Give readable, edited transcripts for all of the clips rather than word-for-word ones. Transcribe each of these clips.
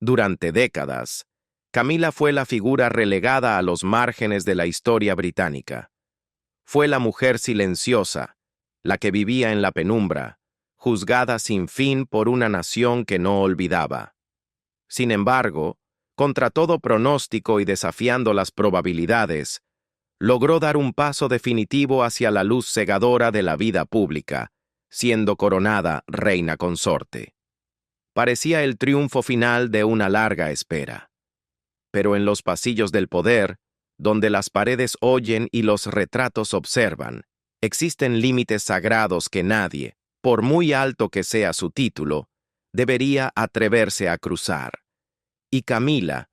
Durante décadas, Camila fue la figura relegada a los márgenes de la historia británica. Fue la mujer silenciosa, la que vivía en la penumbra, juzgada sin fin por una nación que no olvidaba. Sin embargo, contra todo pronóstico y desafiando las probabilidades, logró dar un paso definitivo hacia la luz cegadora de la vida pública, siendo coronada reina consorte. Parecía el triunfo final de una larga espera. Pero en los pasillos del poder, donde las paredes oyen y los retratos observan, existen límites sagrados que nadie, por muy alto que sea su título, debería atreverse a cruzar. Y Camila,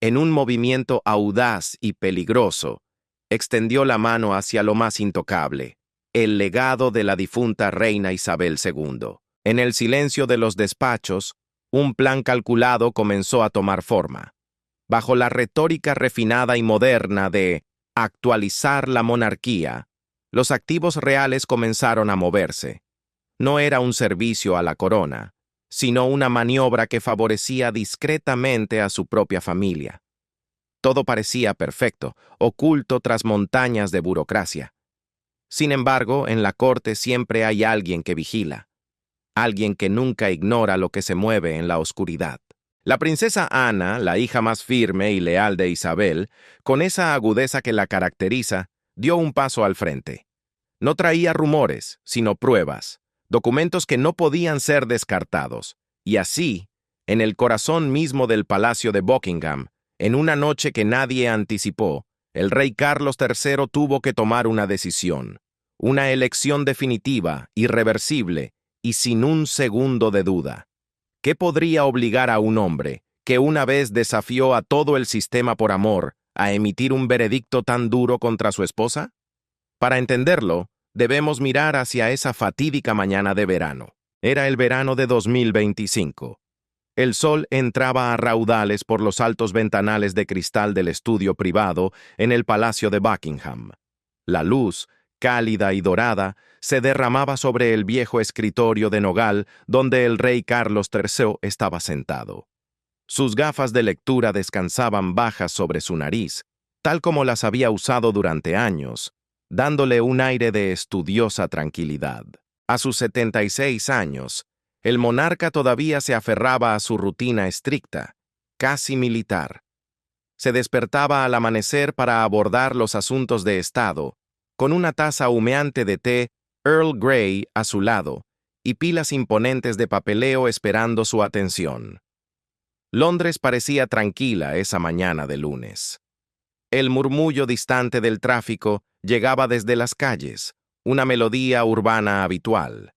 en un movimiento audaz y peligroso, extendió la mano hacia lo más intocable, el legado de la difunta reina Isabel II. En el silencio de los despachos, un plan calculado comenzó a tomar forma. Bajo la retórica refinada y moderna de actualizar la monarquía, los activos reales comenzaron a moverse. No era un servicio a la corona, sino una maniobra que favorecía discretamente a su propia familia. Todo parecía perfecto, oculto tras montañas de burocracia. Sin embargo, en la corte siempre hay alguien que vigila, alguien que nunca ignora lo que se mueve en la oscuridad. La princesa Ana, la hija más firme y leal de Isabel, con esa agudeza que la caracteriza, dio un paso al frente. No traía rumores, sino pruebas, documentos que no podían ser descartados. Y así, en el corazón mismo del Palacio de Buckingham, en una noche que nadie anticipó, el rey Carlos III tuvo que tomar una decisión, una elección definitiva, irreversible y sin un segundo de duda. ¿Qué podría obligar a un hombre, que una vez desafió a todo el sistema por amor, a emitir un veredicto tan duro contra su esposa? Para entenderlo, debemos mirar hacia esa fatídica mañana de verano. Era el verano de 2025. El sol entraba a raudales por los altos ventanales de cristal del estudio privado en el Palacio de Buckingham. La luz, cálida y dorada, se derramaba sobre el viejo escritorio de nogal donde el rey Carlos III estaba sentado. Sus gafas de lectura descansaban bajas sobre su nariz, tal como las había usado durante años, dándole un aire de estudiosa tranquilidad. A sus 76 años, el monarca todavía se aferraba a su rutina estricta, casi militar. Se despertaba al amanecer para abordar los asuntos de Estado, con una taza humeante de té Earl Grey a su lado y pilas imponentes de papeleo esperando su atención. Londres parecía tranquila esa mañana de lunes. El murmullo distante del tráfico llegaba desde las calles, una melodía urbana habitual.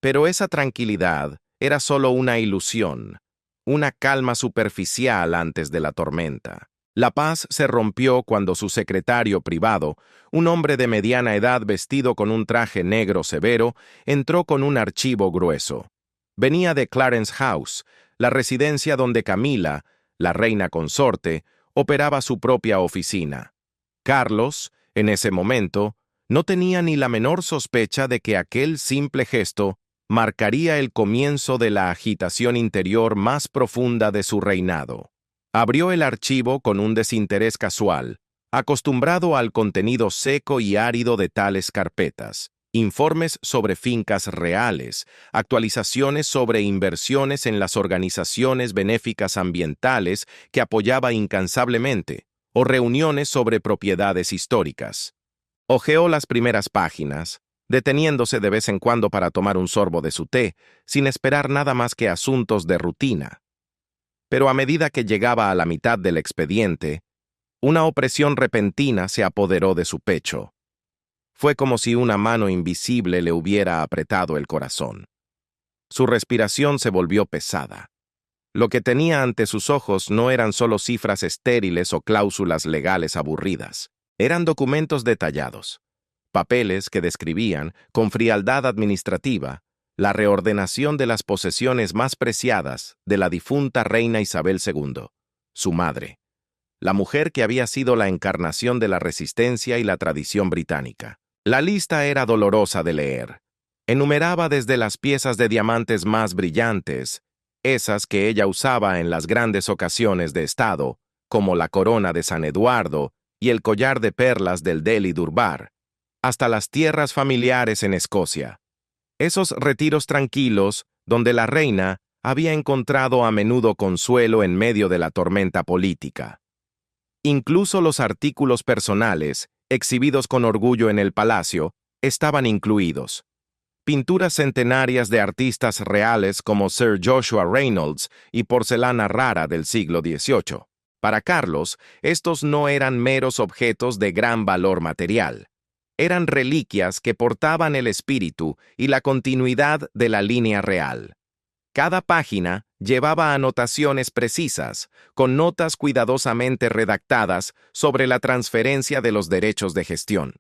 Pero esa tranquilidad era solo una ilusión, una calma superficial antes de la tormenta. La paz se rompió cuando su secretario privado, un hombre de mediana edad vestido con un traje negro severo, entró con un archivo grueso. Venía de Clarence House, la residencia donde Camila, la reina consorte, operaba su propia oficina. Carlos, en ese momento, no tenía ni la menor sospecha de que aquel simple gesto marcaría el comienzo de la agitación interior más profunda de su reinado. Abrió el archivo con un desinterés casual, acostumbrado al contenido seco y árido de tales carpetas, informes sobre fincas reales, actualizaciones sobre inversiones en las organizaciones benéficas ambientales que apoyaba incansablemente, o reuniones sobre propiedades históricas. Hojeó las primeras páginas, deteniéndose de vez en cuando para tomar un sorbo de su té, sin esperar nada más que asuntos de rutina. Pero a medida que llegaba a la mitad del expediente, una opresión repentina se apoderó de su pecho. Fue como si una mano invisible le hubiera apretado el corazón. Su respiración se volvió pesada. Lo que tenía ante sus ojos no eran solo cifras estériles o cláusulas legales aburridas. Eran documentos detallados, papeles que describían, con frialdad administrativa, la reordenación de las posesiones más preciadas de la difunta reina Isabel II, su madre, la mujer que había sido la encarnación de la resistencia y la tradición británica. La lista era dolorosa de leer. Enumeraba desde las piezas de diamantes más brillantes esas que ella usaba en las grandes ocasiones de Estado, como la corona de San Eduardo y el collar de perlas del Delhi Durbar, hasta las tierras familiares en Escocia. Esos retiros tranquilos donde la reina había encontrado a menudo consuelo en medio de la tormenta política. Incluso los artículos personales, exhibidos con orgullo en el palacio, estaban incluidos. Pinturas centenarias de artistas reales como Sir Joshua Reynolds y porcelana rara del siglo XVIII. Para Carlos, estos no eran meros objetos de gran valor material. Eran reliquias que portaban el espíritu y la continuidad de la línea real. Cada página llevaba anotaciones precisas, con notas cuidadosamente redactadas sobre la transferencia de los derechos de gestión.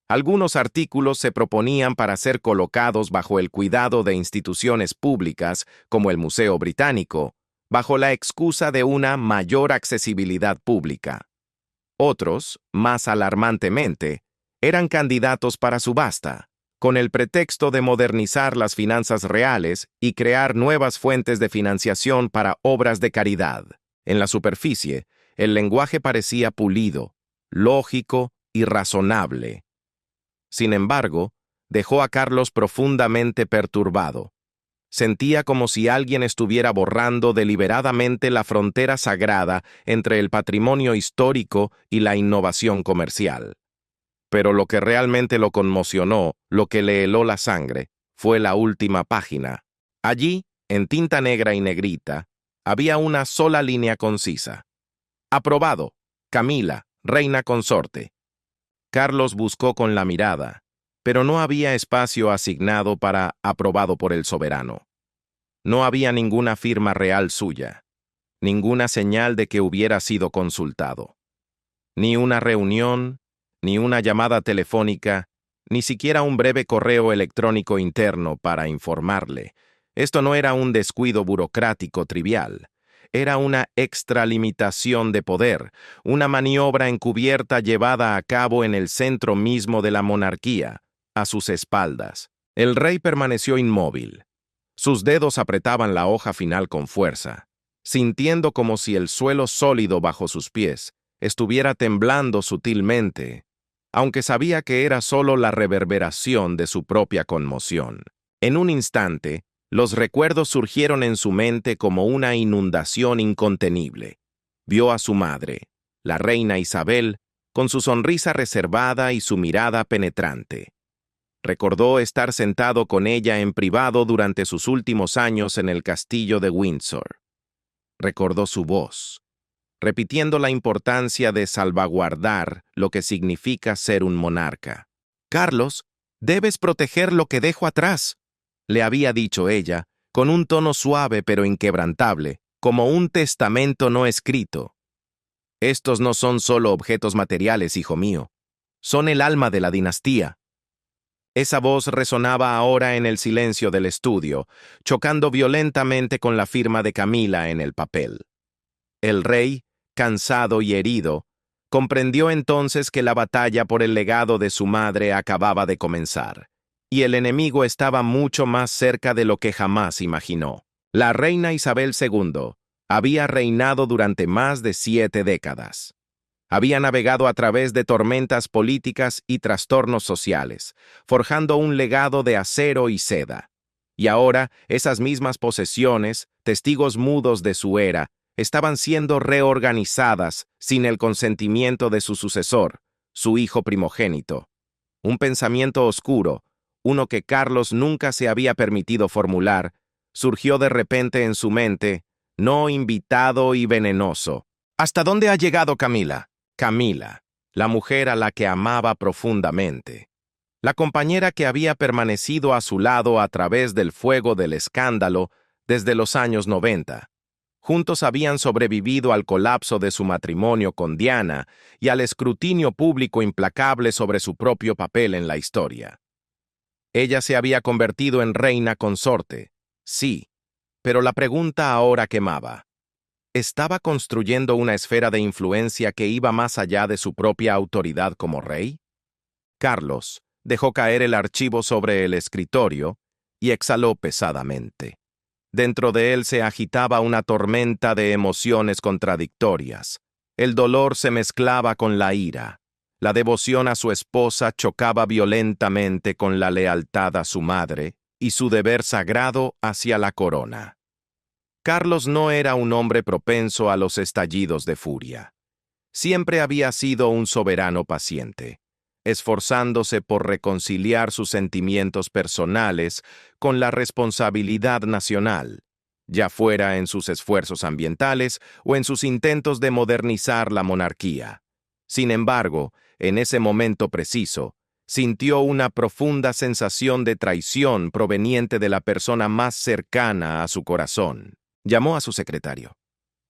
Algunos artículos se proponían para ser colocados bajo el cuidado de instituciones públicas, como el Museo Británico, bajo la excusa de una mayor accesibilidad pública. Otros, más alarmantemente, eran candidatos para subasta, con el pretexto de modernizar las finanzas reales y crear nuevas fuentes de financiación para obras de caridad. En la superficie, el lenguaje parecía pulido, lógico y razonable. Sin embargo, dejó a Carlos profundamente perturbado. Sentía como si alguien estuviera borrando deliberadamente la frontera sagrada entre el patrimonio histórico y la innovación comercial. Pero lo que realmente lo conmocionó, lo que le heló la sangre, fue la última página. Allí, en tinta negra y negrita, había una sola línea concisa. Aprobado. Camila, reina consorte. Carlos buscó con la mirada, pero no había espacio asignado para aprobado por el soberano. No había ninguna firma real suya, ninguna señal de que hubiera sido consultado. Ni una reunión, ni una llamada telefónica, ni siquiera un breve correo electrónico interno para informarle. Esto no era un descuido burocrático trivial. Era una extralimitación de poder, una maniobra encubierta llevada a cabo en el centro mismo de la monarquía, a sus espaldas. El rey permaneció inmóvil. Sus dedos apretaban la hoja final con fuerza, sintiendo como si el suelo sólido bajo sus pies estuviera temblando sutilmente, aunque sabía que era solo la reverberación de su propia conmoción. En un instante, los recuerdos surgieron en su mente como una inundación incontenible. Vio a su madre, la reina Isabel, con su sonrisa reservada y su mirada penetrante. Recordó estar sentado con ella en privado durante sus últimos años en el castillo de Windsor. Recordó su voz, repitiendo la importancia de salvaguardar lo que significa ser un monarca. «Carlos, debes proteger lo que dejo atrás», le había dicho ella, con un tono suave pero inquebrantable, como un testamento no escrito. «Estos no son solo objetos materiales, hijo mío. Son el alma de la dinastía». Esa voz resonaba ahora en el silencio del estudio, chocando violentamente con la firma de Camila en el papel. El rey, cansado y herido, comprendió entonces que la batalla por el legado de su madre acababa de comenzar, y el enemigo estaba mucho más cerca de lo que jamás imaginó. La reina Isabel II había reinado durante más de 7 décadas. Había navegado a través de tormentas políticas y trastornos sociales, forjando un legado de acero y seda. Y ahora, esas mismas posesiones, testigos mudos de su era, estaban siendo reorganizadas sin el consentimiento de su sucesor, su hijo primogénito. Un pensamiento oscuro, uno que Carlos nunca se había permitido formular, surgió de repente en su mente, no invitado y venenoso. ¿Hasta dónde ha llegado Camila? Camila, la mujer a la que amaba profundamente. La compañera que había permanecido a su lado a través del fuego del escándalo desde los años 90. Juntos habían sobrevivido al colapso de su matrimonio con Diana y al escrutinio público implacable sobre su propio papel en la historia. Ella se había convertido en reina consorte, sí, pero la pregunta ahora quemaba. ¿Estaba construyendo una esfera de influencia que iba más allá de su propia autoridad como rey? Carlos dejó caer el archivo sobre el escritorio y exhaló pesadamente. Dentro de él se agitaba una tormenta de emociones contradictorias. El dolor se mezclaba con la ira. La devoción a su esposa chocaba violentamente con la lealtad a su madre y su deber sagrado hacia la corona. Carlos no era un hombre propenso a los estallidos de furia. Siempre había sido un soberano paciente, esforzándose por reconciliar sus sentimientos personales con la responsabilidad nacional, ya fuera en sus esfuerzos ambientales o en sus intentos de modernizar la monarquía. Sin embargo, en ese momento preciso, sintió una profunda sensación de traición proveniente de la persona más cercana a su corazón. Llamó a su secretario.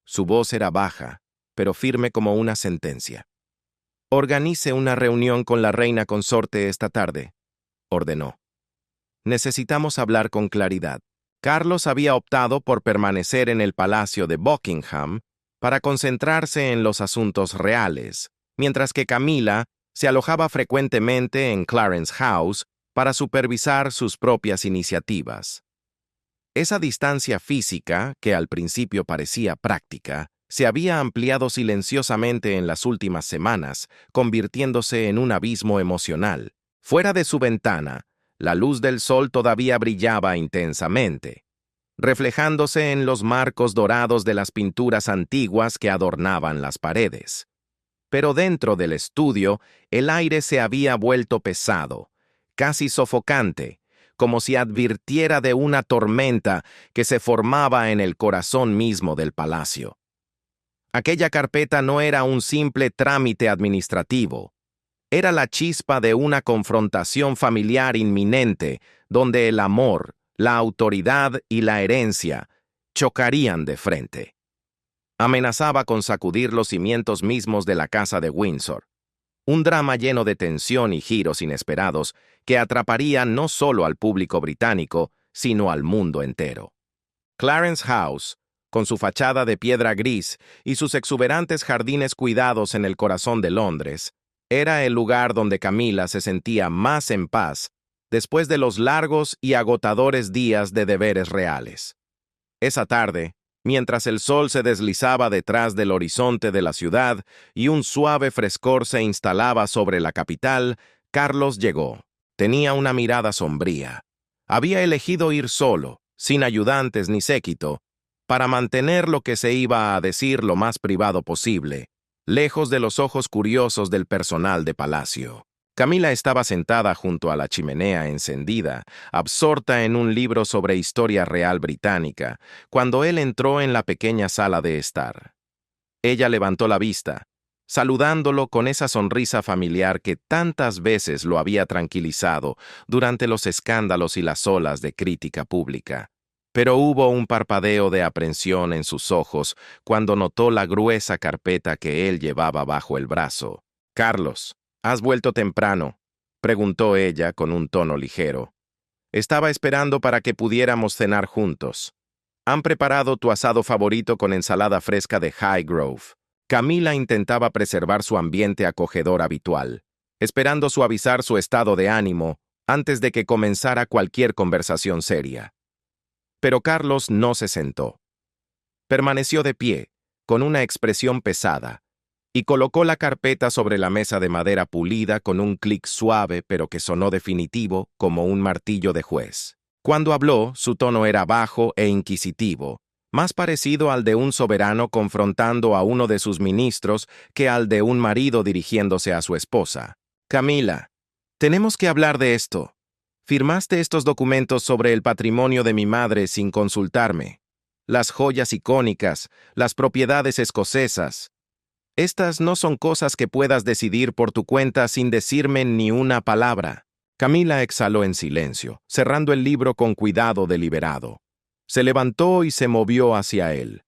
Su voz era baja, pero firme como una sentencia. «Organice una reunión con la reina consorte esta tarde», ordenó. «Necesitamos hablar con claridad». Carlos había optado por permanecer en el Palacio de Buckingham para concentrarse en los asuntos reales, mientras que Camila se alojaba frecuentemente en Clarence House para supervisar sus propias iniciativas. Esa distancia física, que al principio parecía práctica, se había ampliado silenciosamente en las últimas semanas, convirtiéndose en un abismo emocional. Fuera de su ventana, la luz del sol todavía brillaba intensamente, reflejándose en los marcos dorados de las pinturas antiguas que adornaban las paredes. Pero dentro del estudio, el aire se había vuelto pesado, casi sofocante, como si advirtiera de una tormenta que se formaba en el corazón mismo del palacio. Aquella carpeta no era un simple trámite administrativo. Era la chispa de una confrontación familiar inminente, donde el amor, la autoridad y la herencia chocarían de frente. Amenazaba con sacudir los cimientos mismos de la casa de Windsor. Un drama lleno de tensión y giros inesperados que atraparía no solo al público británico, sino al mundo entero. Clarence House, con su fachada de piedra gris y sus exuberantes jardines cuidados en el corazón de Londres, era el lugar donde Camila se sentía más en paz después de los largos y agotadores días de deberes reales. Esa tarde, mientras el sol se deslizaba detrás del horizonte de la ciudad y un suave frescor se instalaba sobre la capital, Carlos llegó. Tenía una mirada sombría. Había elegido ir solo, sin ayudantes ni séquito, para mantener lo que se iba a decir lo más privado posible, lejos de los ojos curiosos del personal de palacio. Camila estaba sentada junto a la chimenea encendida, absorta en un libro sobre historia real británica, cuando él entró en la pequeña sala de estar. Ella levantó la vista, saludándolo con esa sonrisa familiar que tantas veces lo había tranquilizado durante los escándalos y las olas de crítica pública. Pero hubo un parpadeo de aprensión en sus ojos cuando notó la gruesa carpeta que él llevaba bajo el brazo. «Carlos, ¿has vuelto temprano?», preguntó ella con un tono ligero. «Estaba esperando para que pudiéramos cenar juntos. Han preparado tu asado favorito con ensalada fresca de Highgrove». Camila intentaba preservar su ambiente acogedor habitual, esperando suavizar su estado de ánimo antes de que comenzara cualquier conversación seria. Pero Carlos no se sentó. Permaneció de pie, con una expresión pesada, y colocó la carpeta sobre la mesa de madera pulida con un clic suave pero que sonó definitivo como un martillo de juez. Cuando habló, su tono era bajo e inquisitivo, más parecido al de un soberano confrontando a uno de sus ministros que al de un marido dirigiéndose a su esposa. «Camila, tenemos que hablar de esto. Firmaste estos documentos sobre el patrimonio de mi madre sin consultarme. Las joyas icónicas, las propiedades escocesas. Estas no son cosas que puedas decidir por tu cuenta sin decirme ni una palabra». Camila exhaló en silencio, cerrando el libro con cuidado deliberado. Se levantó y se movió hacia él.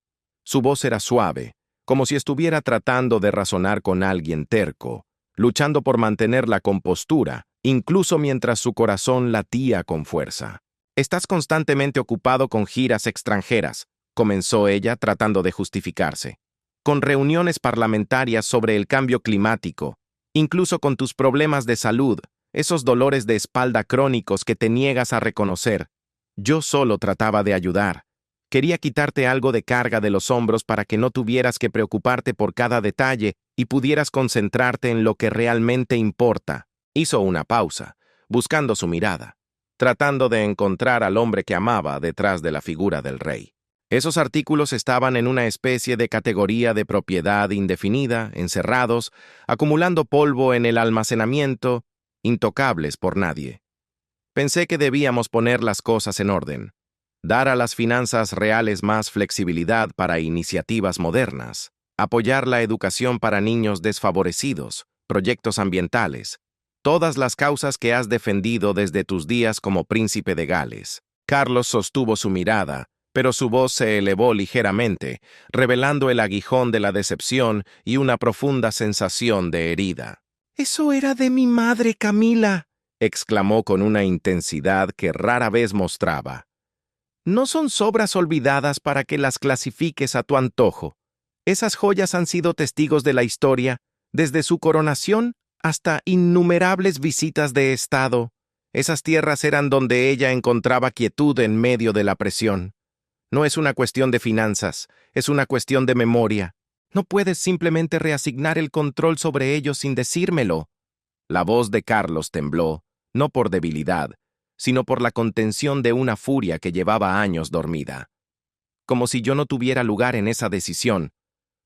Su voz era suave, como si estuviera tratando de razonar con alguien terco, luchando por mantener la compostura, incluso mientras su corazón latía con fuerza. «Estás constantemente ocupado con giras extranjeras», comenzó ella tratando de justificarse, «con reuniones parlamentarias sobre el cambio climático, incluso con tus problemas de salud, esos dolores de espalda crónicos que te niegas a reconocer. Yo solo trataba de ayudar. Quería quitarte algo de carga de los hombros para que no tuvieras que preocuparte por cada detalle y pudieras concentrarte en lo que realmente importa. Hizo una pausa, buscando su mirada, tratando de encontrar al hombre que amaba detrás de la figura del rey. Esos artículos estaban en una especie de categoría de propiedad indefinida, encerrados, acumulando polvo en el almacenamiento, intocables por nadie. Pensé que debíamos poner las cosas en orden, dar a las finanzas reales más flexibilidad para iniciativas modernas, apoyar la educación para niños desfavorecidos, proyectos ambientales, todas las causas que has defendido desde tus días como príncipe de Gales. Carlos sostuvo su mirada, pero su voz se elevó ligeramente, revelando el aguijón de la decepción y una profunda sensación de herida. «Eso era de mi madre, Camila», exclamó con una intensidad que rara vez mostraba. «No son sobras olvidadas para que las clasifiques a tu antojo. Esas joyas han sido testigos de la historia, desde su coronación hasta innumerables visitas de Estado. Esas tierras eran donde ella encontraba quietud en medio de la presión. No es una cuestión de finanzas, es una cuestión de memoria. No puedes simplemente reasignar el control sobre ellos sin decírmelo». La voz de Carlos tembló, no por debilidad, sino por la contención de una furia que llevaba años dormida. Como si yo no tuviera lugar en esa decisión,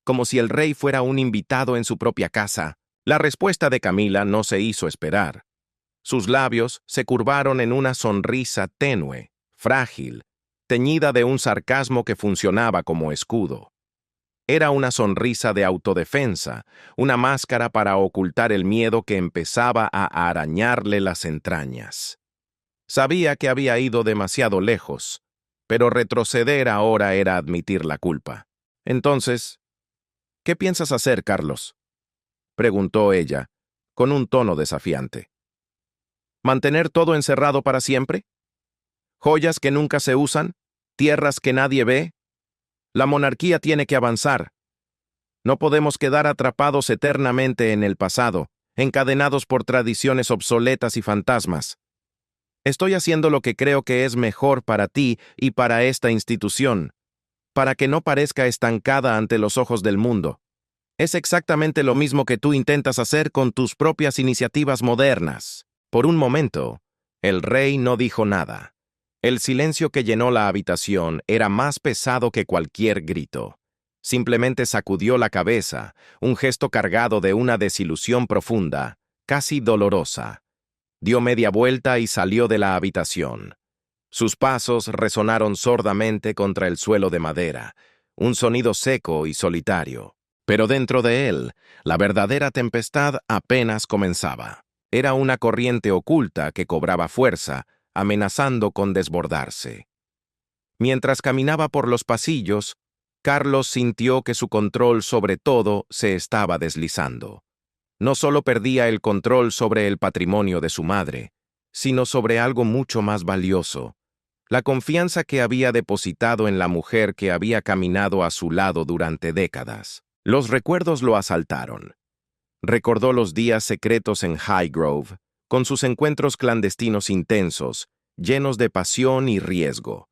como si el rey fuera un invitado en su propia casa. La respuesta de Camila no se hizo esperar. Sus labios se curvaron en una sonrisa tenue, frágil, teñida de un sarcasmo que funcionaba como escudo. Era una sonrisa de autodefensa, una máscara para ocultar el miedo que empezaba a arañarle las entrañas. Sabía que había ido demasiado lejos, pero retroceder ahora era admitir la culpa. «Entonces, ¿qué piensas hacer, Carlos?», preguntó ella, con un tono desafiante. «¿Mantener todo encerrado para siempre? ¿Joyas que nunca se usan? ¿Tierras que nadie ve? La monarquía tiene que avanzar. No podemos quedar atrapados eternamente en el pasado, encadenados por tradiciones obsoletas y fantasmas. Estoy haciendo lo que creo que es mejor para ti y para esta institución, para que no parezca estancada ante los ojos del mundo. Es exactamente lo mismo que tú intentas hacer con tus propias iniciativas modernas». Por un momento, el rey no dijo nada. El silencio que llenó la habitación era más pesado que cualquier grito. Simplemente sacudió la cabeza, un gesto cargado de una desilusión profunda, casi dolorosa. Dio media vuelta y salió de la habitación. Sus pasos resonaron sordamente contra el suelo de madera, un sonido seco y solitario. Pero dentro de él, la verdadera tempestad apenas comenzaba. Era una corriente oculta que cobraba fuerza, amenazando con desbordarse. Mientras caminaba por los pasillos, Carlos sintió que su control sobre todo se estaba deslizando. No solo perdía el control sobre el patrimonio de su madre, sino sobre algo mucho más valioso, la confianza que había depositado en la mujer que había caminado a su lado durante décadas. Los recuerdos lo asaltaron. Recordó los días secretos en Highgrove, con sus encuentros clandestinos intensos, llenos de pasión y riesgo.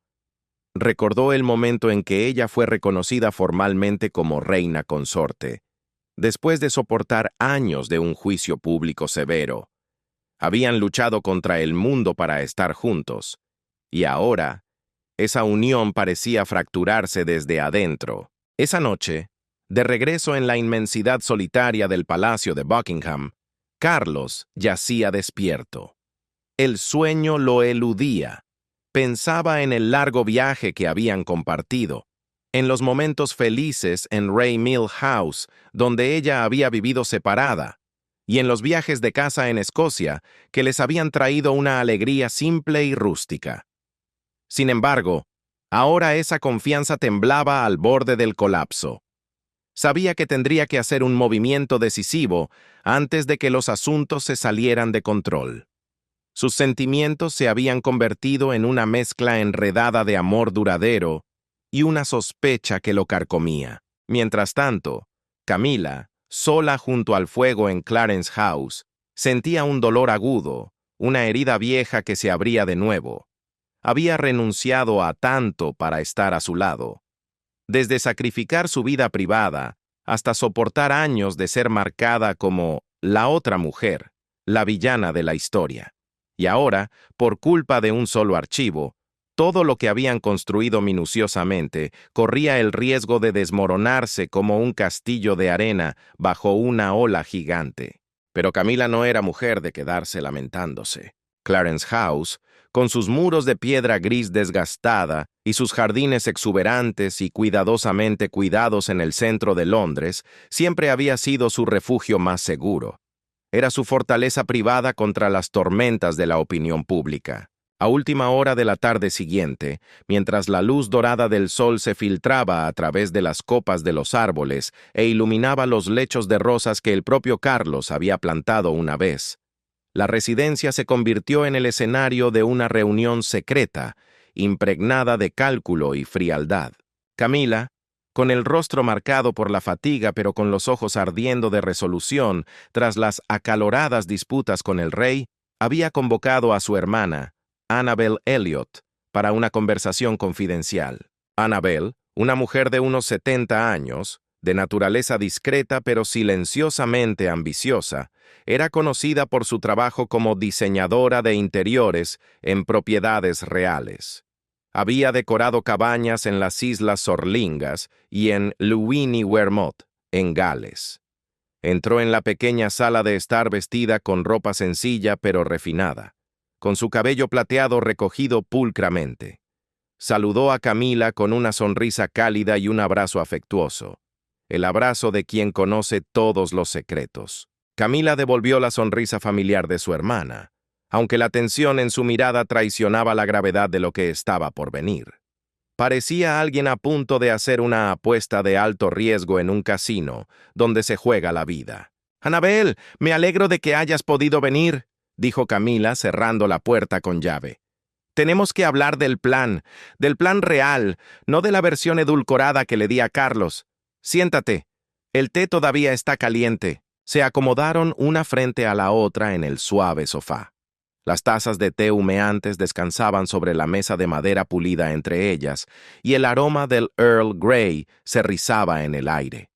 Recordó el momento en que ella fue reconocida formalmente como reina consorte, después de soportar años de un juicio público severo. Habían luchado contra el mundo para estar juntos, y ahora, esa unión parecía fracturarse desde adentro. Esa noche, de regreso en la inmensidad solitaria del Palacio de Buckingham, Carlos yacía despierto. El sueño lo eludía. Pensaba en el largo viaje que habían compartido, en los momentos felices en Ray Mill House, donde ella había vivido separada, y en los viajes de casa en Escocia, que les habían traído una alegría simple y rústica. Sin embargo, ahora esa confianza temblaba al borde del colapso. Sabía que tendría que hacer un movimiento decisivo antes de que los asuntos se salieran de control. Sus sentimientos se habían convertido en una mezcla enredada de amor duradero y una sospecha que lo carcomía. Mientras tanto, Camila, sola junto al fuego en Clarence House, sentía un dolor agudo, una herida vieja que se abría de nuevo. había renunciado a tanto para estar a su lado. Desde sacrificar su vida privada hasta soportar años de ser marcada como la otra mujer, la villana de la historia. Y ahora, por culpa de un solo archivo, todo lo que habían construido minuciosamente corría el riesgo de desmoronarse como un castillo de arena bajo una ola gigante. Pero Camila no era mujer de quedarse lamentándose. Clarence House, con sus muros de piedra gris desgastada y sus jardines exuberantes y cuidadosamente cuidados en el centro de Londres, siempre había sido su refugio más seguro. Era su fortaleza privada contra las tormentas de la opinión pública. A última hora de la tarde siguiente, mientras la luz dorada del sol se filtraba a través de las copas de los árboles e iluminaba los lechos de rosas que el propio Carlos había plantado una vez, la residencia se convirtió en el escenario de una reunión secreta, impregnada de cálculo y frialdad. Camila, con el rostro marcado por la fatiga pero con los ojos ardiendo de resolución tras las acaloradas disputas con el rey, había convocado a su hermana, Annabel Elliot, para una conversación confidencial. Annabel, una mujer de unos 70 años, de naturaleza discreta pero silenciosamente ambiciosa, era conocida por su trabajo como diseñadora de interiores en propiedades reales. Había decorado cabañas en las Islas Sorlingas y en Luini Wermouth, en Gales. Entró en la pequeña sala de estar vestida con ropa sencilla pero refinada, con su cabello plateado recogido pulcramente. Saludó a Camila con una sonrisa cálida y un abrazo afectuoso, el abrazo de quien conoce todos los secretos. Camila devolvió la sonrisa familiar de su hermana, aunque la tensión en su mirada traicionaba la gravedad de lo que estaba por venir. Parecía alguien a punto de hacer una apuesta de alto riesgo en un casino, donde se juega la vida. «Annabel, me alegro de que hayas podido venir», dijo Camila cerrando la puerta con llave. «Tenemos que hablar del plan real, no de la versión edulcorada que le di a Carlos. Siéntate, el té todavía está caliente». Se acomodaron una frente a la otra en el suave sofá. Las tazas de té humeantes descansaban sobre la mesa de madera pulida entre ellas, y el aroma del Earl Grey se rizaba en el aire.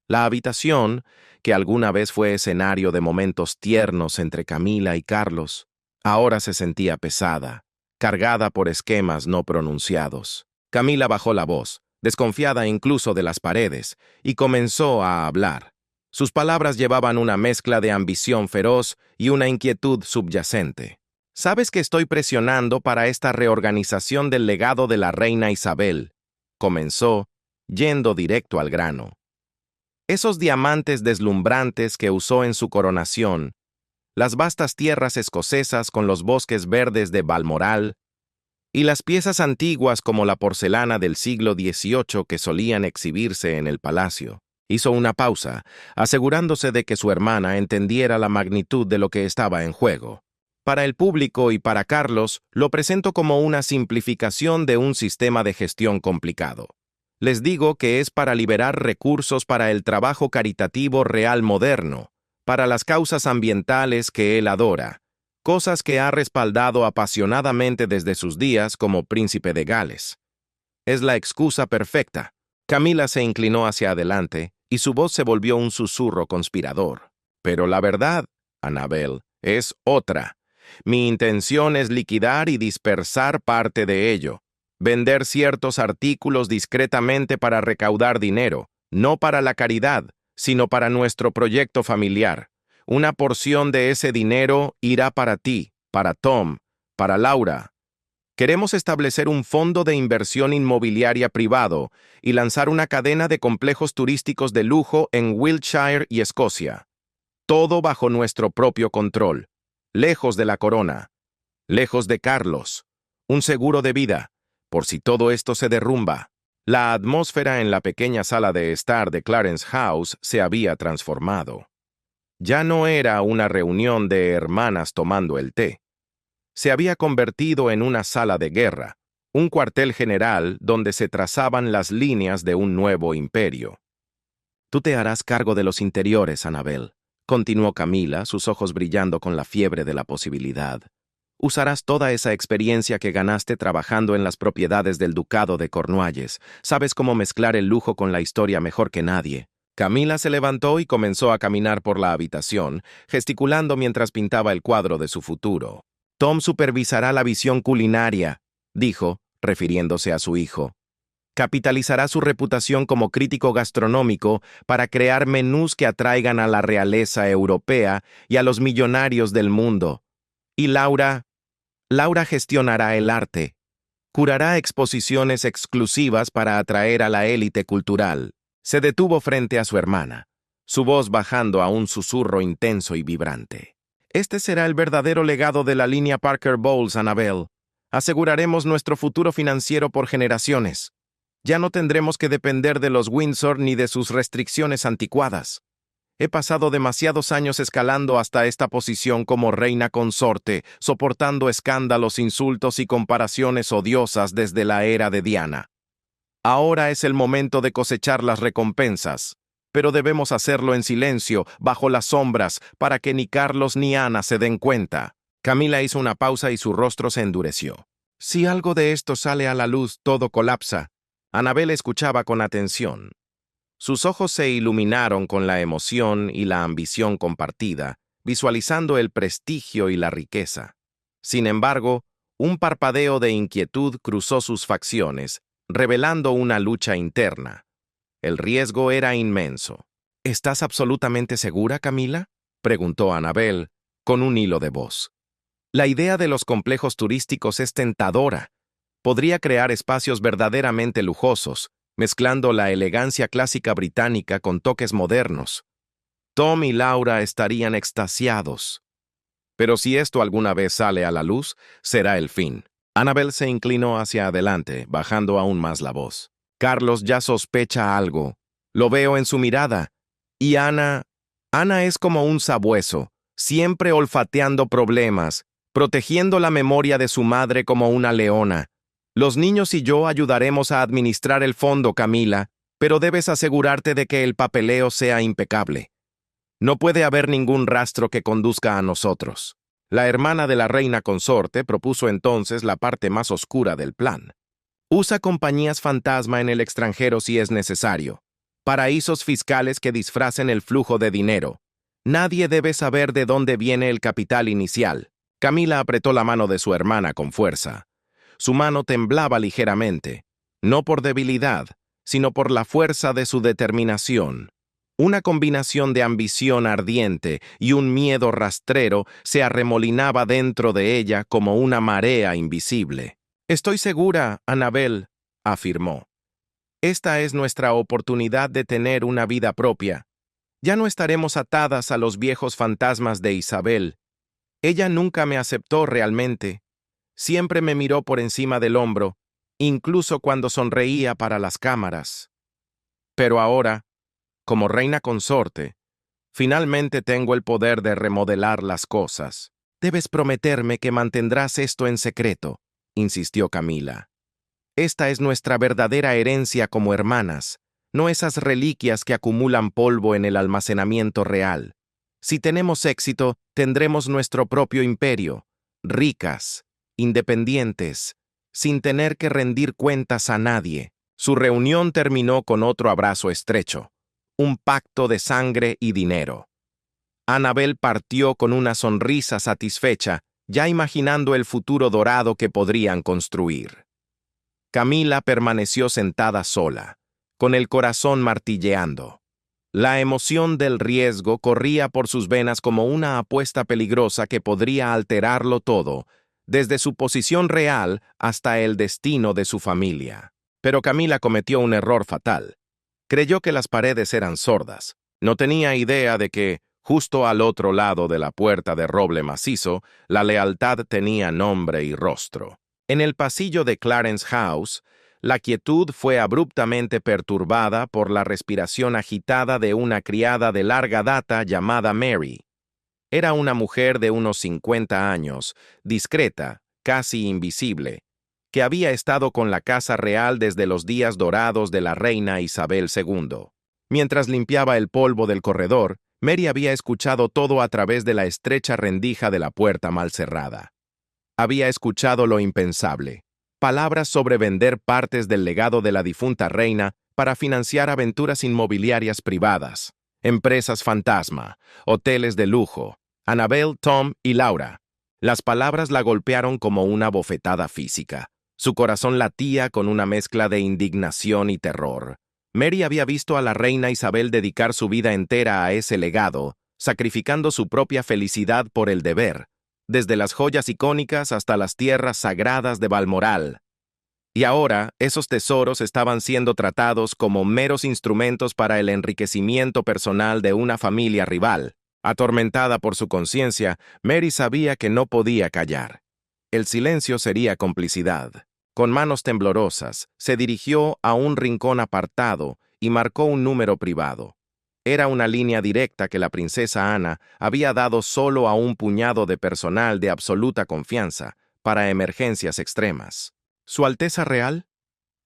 La habitación, que alguna vez fue escenario de momentos tiernos entre Camila y Carlos, ahora se sentía pesada, cargada por esquemas no pronunciados. Camila bajó la voz, desconfiada incluso de las paredes, y comenzó a hablar. Sus palabras llevaban una mezcla de ambición feroz y una inquietud subyacente. «Sabes que estoy presionando para esta reorganización del legado de la reina Isabel», comenzó, yendo directo al grano. «Esos diamantes deslumbrantes que usó en su coronación, las vastas tierras escocesas con los bosques verdes de Balmoral, y las piezas antiguas como la porcelana del siglo XVIII que solían exhibirse en el palacio». Hizo una pausa, asegurándose de que su hermana entendiera la magnitud de lo que estaba en juego. Para el público y para Carlos, lo presento como una simplificación de un sistema de gestión complicado. Les digo que es para liberar recursos para el trabajo caritativo real moderno, para las causas ambientales que él adora, cosas que ha respaldado apasionadamente desde sus días como príncipe de Gales. Es la excusa perfecta. Camila se inclinó hacia adelante, y su voz se volvió un susurro conspirador. «Pero la verdad, Annabel, es otra. Mi intención es liquidar y dispersar parte de ello, vender ciertos artículos discretamente para recaudar dinero, no para la caridad, sino para nuestro proyecto familiar. Una porción de ese dinero irá para ti, para Tom, para Laura. Queremos establecer un fondo de inversión inmobiliaria privado y lanzar una cadena de complejos turísticos de lujo en Wiltshire y Escocia. Todo bajo nuestro propio control, lejos de la corona, lejos de Carlos. Un seguro de vida, por si todo esto se derrumba». La atmósfera en la pequeña sala de estar de Clarence House se había transformado. Ya no era una reunión de hermanas tomando el té. Se había convertido en una sala de guerra, un cuartel general donde se trazaban las líneas de un nuevo imperio. «Tú te harás cargo de los interiores, Annabel», continuó Camila, sus ojos brillando con la fiebre de la posibilidad. Usarás toda esa experiencia que ganaste trabajando en las propiedades del Ducado de Cornualles. Sabes cómo mezclar el lujo con la historia mejor que nadie. Camila se levantó y comenzó a caminar por la habitación, gesticulando mientras pintaba el cuadro de su futuro. Tom supervisará la visión culinaria, dijo, refiriéndose a su hijo. Capitalizará su reputación como crítico gastronómico para crear menús que atraigan a la realeza europea y a los millonarios del mundo. Y Laura gestionará el arte. Curará exposiciones exclusivas para atraer a la élite cultural. Se detuvo frente a su hermana, su voz bajando a un susurro intenso y vibrante. Este será el verdadero legado de la línea Parker Bowles, Annabelle. Aseguraremos nuestro futuro financiero por generaciones. Ya no tendremos que depender de los Windsor ni de sus restricciones anticuadas. He pasado demasiados años escalando hasta esta posición como reina consorte, soportando escándalos, insultos y comparaciones odiosas desde la era de Diana. Ahora es el momento de cosechar las recompensas, pero debemos hacerlo en silencio, bajo las sombras, para que ni Carlos ni Ana se den cuenta. Camila hizo una pausa y su rostro se endureció. Si algo de esto sale a la luz, todo colapsa. Annabelle escuchaba con atención. Sus ojos se iluminaron con la emoción y la ambición compartida, visualizando el prestigio y la riqueza. Sin embargo, un parpadeo de inquietud cruzó sus facciones, revelando una lucha interna. El riesgo era inmenso. ¿Estás absolutamente segura, Camila?, preguntó Annabelle, con un hilo de voz. La idea de los complejos turísticos es tentadora. Podría crear espacios verdaderamente lujosos, mezclando la elegancia clásica británica con toques modernos. Tom y Laura estarían extasiados. Pero si esto alguna vez sale a la luz, será el fin. Annabelle se inclinó hacia adelante, bajando aún más la voz. Carlos ya sospecha algo. Lo veo en su mirada. Y Ana es como un sabueso, siempre olfateando problemas, protegiendo la memoria de su madre como una leona. Los niños y yo ayudaremos a administrar el fondo, Camila, pero debes asegurarte de que el papeleo sea impecable. No puede haber ningún rastro que conduzca a nosotros. La hermana de la reina consorte propuso entonces la parte más oscura del plan. Usa compañías fantasma en el extranjero si es necesario. Paraísos fiscales que disfracen el flujo de dinero. Nadie debe saber de dónde viene el capital inicial. Camila apretó la mano de su hermana con fuerza. Su mano temblaba ligeramente, no por debilidad, sino por la fuerza de su determinación. Una combinación de ambición ardiente y un miedo rastrero se arremolinaba dentro de ella como una marea invisible. «Estoy segura, Annabelle», afirmó. «Esta es nuestra oportunidad de tener una vida propia. Ya no estaremos atadas a los viejos fantasmas de Isabel. Ella nunca me aceptó realmente. Siempre me miró por encima del hombro, incluso cuando sonreía para las cámaras. Pero ahora, como reina consorte, finalmente tengo el poder de remodelar las cosas. Debes prometerme que mantendrás esto en secreto», insistió Camila. «Esta es nuestra verdadera herencia como hermanas, no esas reliquias que acumulan polvo en el almacenamiento real. Si tenemos éxito, tendremos nuestro propio imperio, ricas, independientes, sin tener que rendir cuentas a nadie». Su reunión terminó con otro abrazo estrecho, un pacto de sangre y dinero. Annabelle partió con una sonrisa satisfecha, ya imaginando el futuro dorado que podrían construir. Camila permaneció sentada sola, con el corazón martilleando. La emoción del riesgo corría por sus venas como una apuesta peligrosa que podría alterarlo todo, desde su posición real hasta el destino de su familia. Pero Camila cometió un error fatal. Creyó que las paredes eran sordas. No tenía idea de que, justo al otro lado de la puerta de roble macizo, la lealtad tenía nombre y rostro. En el pasillo de Clarence House, la quietud fue abruptamente perturbada por la respiración agitada de una criada de larga data llamada Mary. Era una mujer de unos 50 años, discreta, casi invisible, que había estado con la casa real desde los días dorados de la reina Isabel II. Mientras limpiaba el polvo del corredor, Mary había escuchado todo a través de la estrecha rendija de la puerta mal cerrada. Había escuchado lo impensable. Palabras sobre vender partes del legado de la difunta reina para financiar aventuras inmobiliarias privadas, empresas fantasma, hoteles de lujo, Annabelle, Tom y Laura. Las palabras la golpearon como una bofetada física. Su corazón latía con una mezcla de indignación y terror. Mary había visto a la reina Isabel dedicar su vida entera a ese legado, sacrificando su propia felicidad por el deber, desde las joyas icónicas hasta las tierras sagradas de Balmoral. Y ahora, esos tesoros estaban siendo tratados como meros instrumentos para el enriquecimiento personal de una familia rival. Atormentada por su conciencia, Mary sabía que no podía callar. El silencio sería complicidad. Con manos temblorosas, se dirigió a un rincón apartado y marcó un número privado. Era una línea directa que la princesa Ana había dado solo a un puñado de personal de absoluta confianza para emergencias extremas. ¿Su Alteza Real?,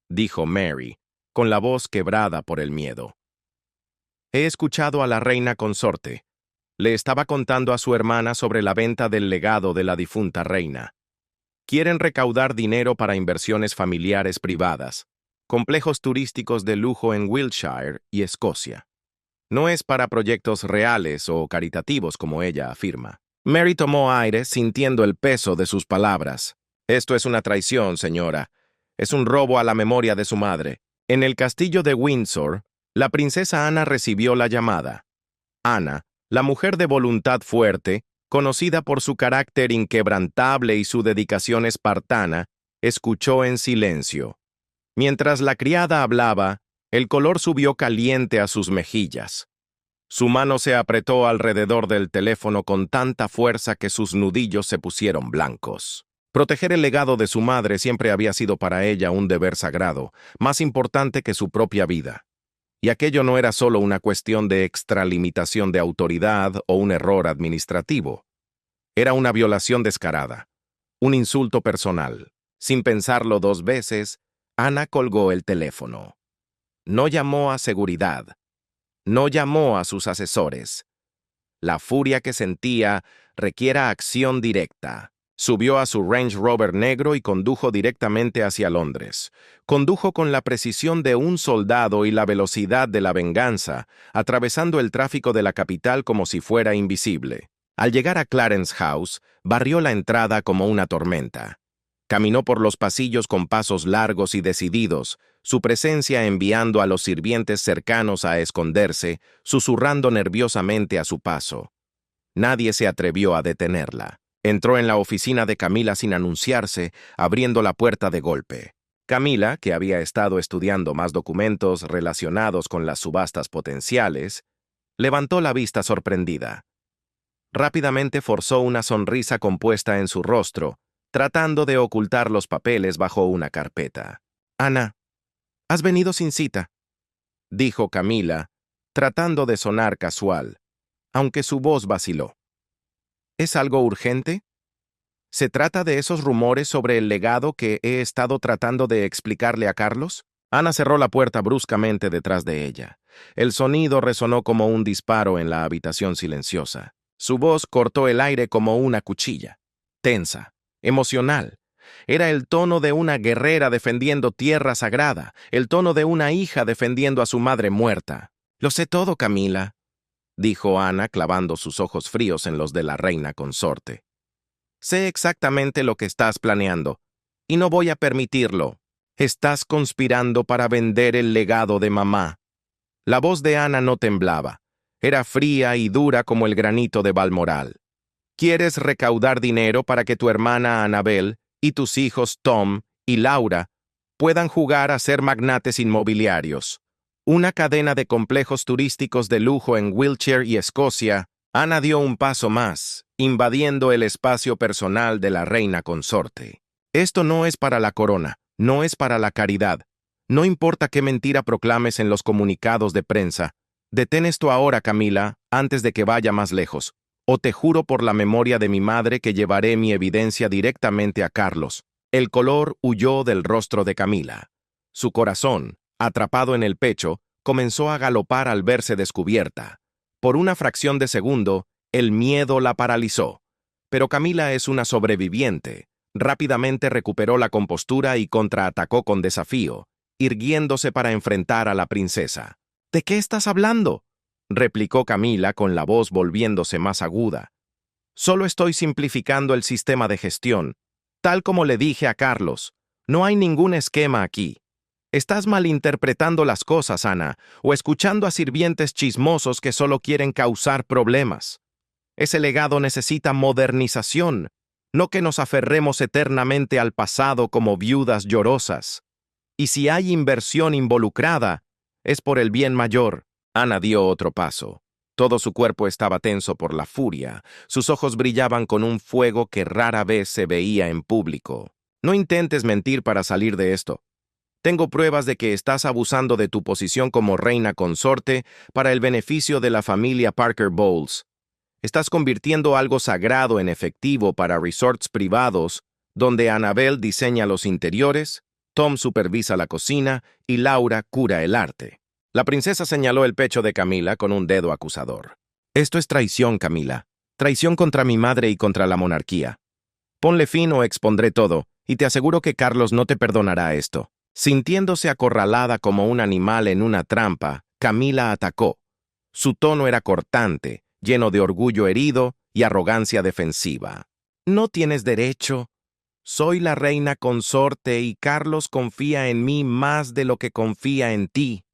dijo Mary, con la voz quebrada por el miedo. He escuchado a la reina consorte. Le estaba contando a su hermana sobre la venta del legado de la difunta reina. Quieren recaudar dinero para inversiones familiares privadas, complejos turísticos de lujo en Wiltshire y Escocia. No es para proyectos reales o caritativos como ella afirma. Mary tomó aire sintiendo el peso de sus palabras. Esto es una traición, señora. Es un robo a la memoria de su madre. En el castillo de Windsor, la princesa Ana recibió la llamada. Ana, la mujer de voluntad fuerte, conocida por su carácter inquebrantable y su dedicación espartana, escuchó en silencio. Mientras la criada hablaba, el color subió caliente a sus mejillas. Su mano se apretó alrededor del teléfono con tanta fuerza que sus nudillos se pusieron blancos. Proteger el legado de su madre siempre había sido para ella un deber sagrado, más importante que su propia vida. Y aquello no era solo una cuestión de extralimitación de autoridad o un error administrativo. Era una violación descarada, un insulto personal. Sin pensarlo dos veces, Ana colgó el teléfono. No llamó a seguridad. No llamó a sus asesores. La furia que sentía requiera acción directa. Subió a su Range Rover negro y condujo directamente hacia Londres. Condujo con la precisión de un soldado y la velocidad de la venganza, atravesando el tráfico de la capital como si fuera invisible. Al llegar a Clarence House, barrió la entrada como una tormenta. Caminó por los pasillos con pasos largos y decididos, su presencia enviando a los sirvientes cercanos a esconderse, susurrando nerviosamente a su paso. Nadie se atrevió a detenerla. Entró en la oficina de Camila sin anunciarse, abriendo la puerta de golpe. Camila, que había estado estudiando más documentos relacionados con las subastas potenciales, levantó la vista sorprendida. Rápidamente forzó una sonrisa compuesta en su rostro, tratando de ocultar los papeles bajo una carpeta. «Ana, has venido sin cita», dijo Camila, tratando de sonar casual, aunque su voz vaciló. ¿Es algo urgente? ¿Se trata de esos rumores sobre el legado que he estado tratando de explicarle a Carlos? Ana cerró la puerta bruscamente detrás de ella. El sonido resonó como un disparo en la habitación silenciosa. Su voz cortó el aire como una cuchilla. Tensa, emocional. Era el tono de una guerrera defendiendo tierra sagrada, el tono de una hija defendiendo a su madre muerta. «Lo sé todo, Camila», dijo Ana clavando sus ojos fríos en los de la reina consorte. «Sé exactamente lo que estás planeando, y no voy a permitirlo. Estás conspirando para vender el legado de mamá». La voz de Ana no temblaba. Era fría y dura como el granito de Balmoral. «¿Quieres recaudar dinero para que tu hermana Annabelle y tus hijos Tom y Laura puedan jugar a ser magnates inmobiliarios? Una cadena de complejos turísticos de lujo en Wiltshire y Escocia». Ana dio un paso más, invadiendo el espacio personal de la reina consorte. «Esto no es para la corona, no es para la caridad. No importa qué mentira proclames en los comunicados de prensa. Detén esto ahora, Camila, antes de que vaya más lejos. O te juro por la memoria de mi madre que llevaré mi evidencia directamente a Carlos». El color huyó del rostro de Camila. Su corazón, atrapado en el pecho, comenzó a galopar al verse descubierta. Por una fracción de segundo, el miedo la paralizó. Pero Camila es una sobreviviente, Rápidamente recuperó la compostura y contraatacó con desafío, irguiéndose para enfrentar a la princesa. ¿De qué estás hablando?, replicó Camila con la voz volviéndose más aguda. Solo estoy simplificando el sistema de gestión. Tal como le dije a Carlos, no hay ningún esquema aquí. Estás malinterpretando las cosas, Ana, o escuchando a sirvientes chismosos que solo quieren causar problemas. Ese legado necesita modernización, no que nos aferremos eternamente al pasado como viudas llorosas. Y si hay inversión involucrada, es por el bien mayor. Ana dio otro paso. Todo su cuerpo estaba tenso por la furia. Sus ojos brillaban con un fuego que rara vez se veía en público. No intentes mentir para salir de esto. Tengo pruebas de que estás abusando de tu posición como reina consorte para el beneficio de la familia Parker Bowles. Estás convirtiendo algo sagrado en efectivo para resorts privados, donde Annabelle diseña los interiores, Tom supervisa la cocina y Laura cura el arte. La princesa señaló el pecho de Camila con un dedo acusador. Esto es traición, Camila. Traición contra mi madre y contra la monarquía. Ponle fin o expondré todo, y te aseguro que Carlos no te perdonará esto. Sintiéndose acorralada como un animal en una trampa, Camila atacó. Su tono era cortante, lleno de orgullo herido y arrogancia defensiva. No tienes derecho. Soy la reina consorte y Carlos confía en mí más de lo que confía en ti.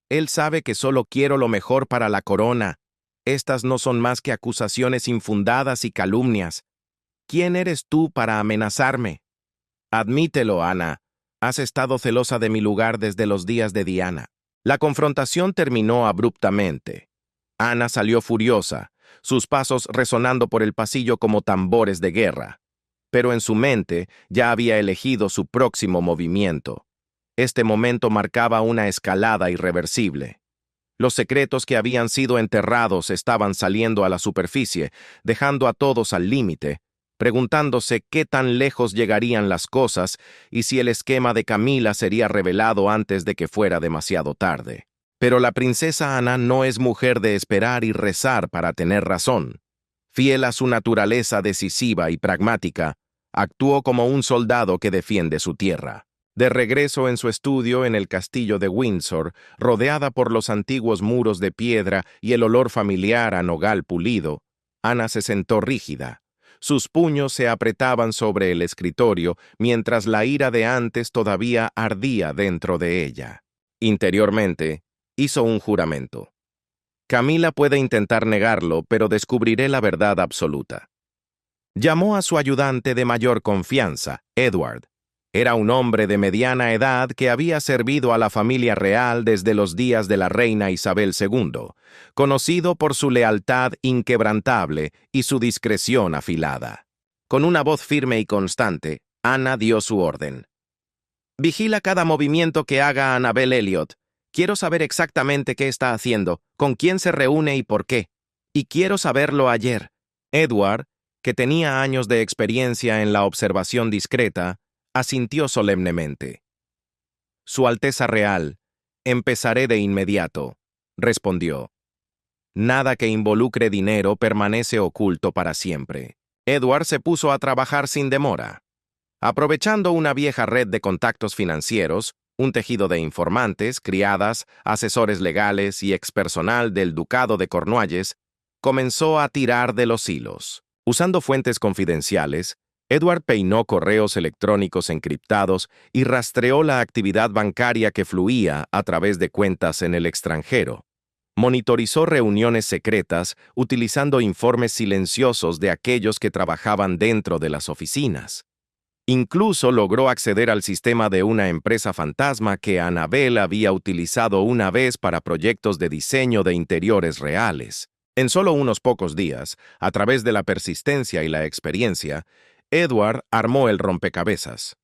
Él sabe que solo quiero lo mejor para la corona. Estas no son más que acusaciones infundadas y calumnias. ¿Quién eres tú para amenazarme? Admítelo, Ana. Has estado celosa de mi lugar desde los días de Diana. La confrontación terminó abruptamente. Ana salió furiosa, sus pasos resonando por el pasillo como tambores de guerra. Pero en su mente ya había elegido su próximo movimiento. Este momento marcaba una escalada irreversible. Los secretos que habían sido enterrados estaban saliendo a la superficie, dejando a todos al límite, preguntándose qué tan lejos llegarían las cosas y si el esquema de Camila sería revelado antes de que fuera demasiado tarde. Pero la princesa Ana no es mujer de esperar y rezar para tener razón. Fiel a su naturaleza decisiva y pragmática, actuó como un soldado que defiende su tierra. De regreso en su estudio en el castillo de Windsor, rodeada por los antiguos muros de piedra y el olor familiar a nogal pulido, Ana se sentó rígida. Sus puños se apretaban sobre el escritorio, mientras la ira de antes todavía ardía dentro de ella. Interiormente, hizo un juramento. Camila puede intentar negarlo, pero descubriré la verdad absoluta. Llamó a su ayudante de mayor confianza, Edward. Era un hombre de mediana edad que había servido a la familia real desde los días de la reina Isabel II, conocido por su lealtad inquebrantable y su discreción afilada. Con una voz firme y constante, Ana dio su orden. Vigila cada movimiento que haga Annabelle Elliot. Quiero saber exactamente qué está haciendo, con quién se reúne y por qué. Y quiero saberlo ayer. Edward, que tenía años de experiencia en la observación discreta, asintió solemnemente. Su Alteza Real, empezaré de inmediato, respondió. Nada que involucre dinero permanece oculto para siempre. Edward se puso a trabajar sin demora. Aprovechando una vieja red de contactos financieros, un tejido de informantes, criadas, asesores legales y expersonal del Ducado de Cornualles, comenzó a tirar de los hilos. Usando fuentes confidenciales, Edward peinó correos electrónicos encriptados y rastreó la actividad bancaria que fluía a través de cuentas en el extranjero. Monitorizó reuniones secretas utilizando informes silenciosos de aquellos que trabajaban dentro de las oficinas. Incluso logró acceder al sistema de una empresa fantasma que Annabelle había utilizado una vez para proyectos de diseño de interiores reales. En solo unos pocos días, a través de la persistencia y la experiencia, Edward armó el rompecabezas.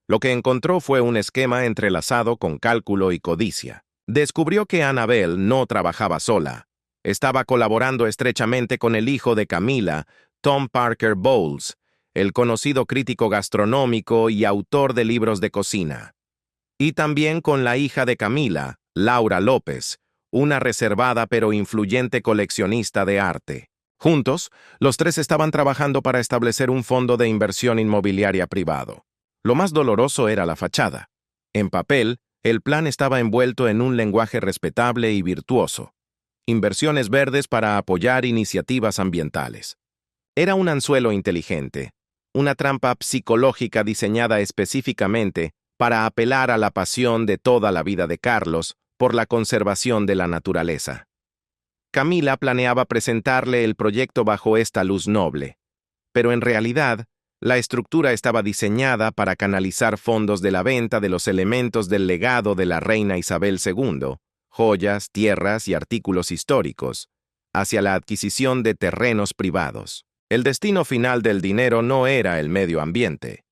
Lo que encontró fue un esquema entrelazado con cálculo y codicia. Descubrió que Annabelle no trabajaba sola. Estaba colaborando estrechamente con el hijo de Camila, Tom Parker Bowles, el conocido crítico gastronómico y autor de libros de cocina. Y también con la hija de Camila, Laura López, una reservada pero influyente coleccionista de arte. Juntos, los tres estaban trabajando para establecer un fondo de inversión inmobiliaria privado. Lo más doloroso era la fachada. En papel, el plan estaba envuelto en un lenguaje respetable y virtuoso. Inversiones verdes para apoyar iniciativas ambientales. Era un anzuelo inteligente, una trampa psicológica diseñada específicamente para apelar a la pasión de toda la vida de Carlos por la conservación de la naturaleza. Camila planeaba presentarle el proyecto bajo esta luz noble, pero en realidad, la estructura estaba diseñada para canalizar fondos de la venta de los elementos del legado de la reina Isabel II, joyas, tierras y artículos históricos, hacia la adquisición de terrenos privados. El destino final del dinero no era el medio ambiente.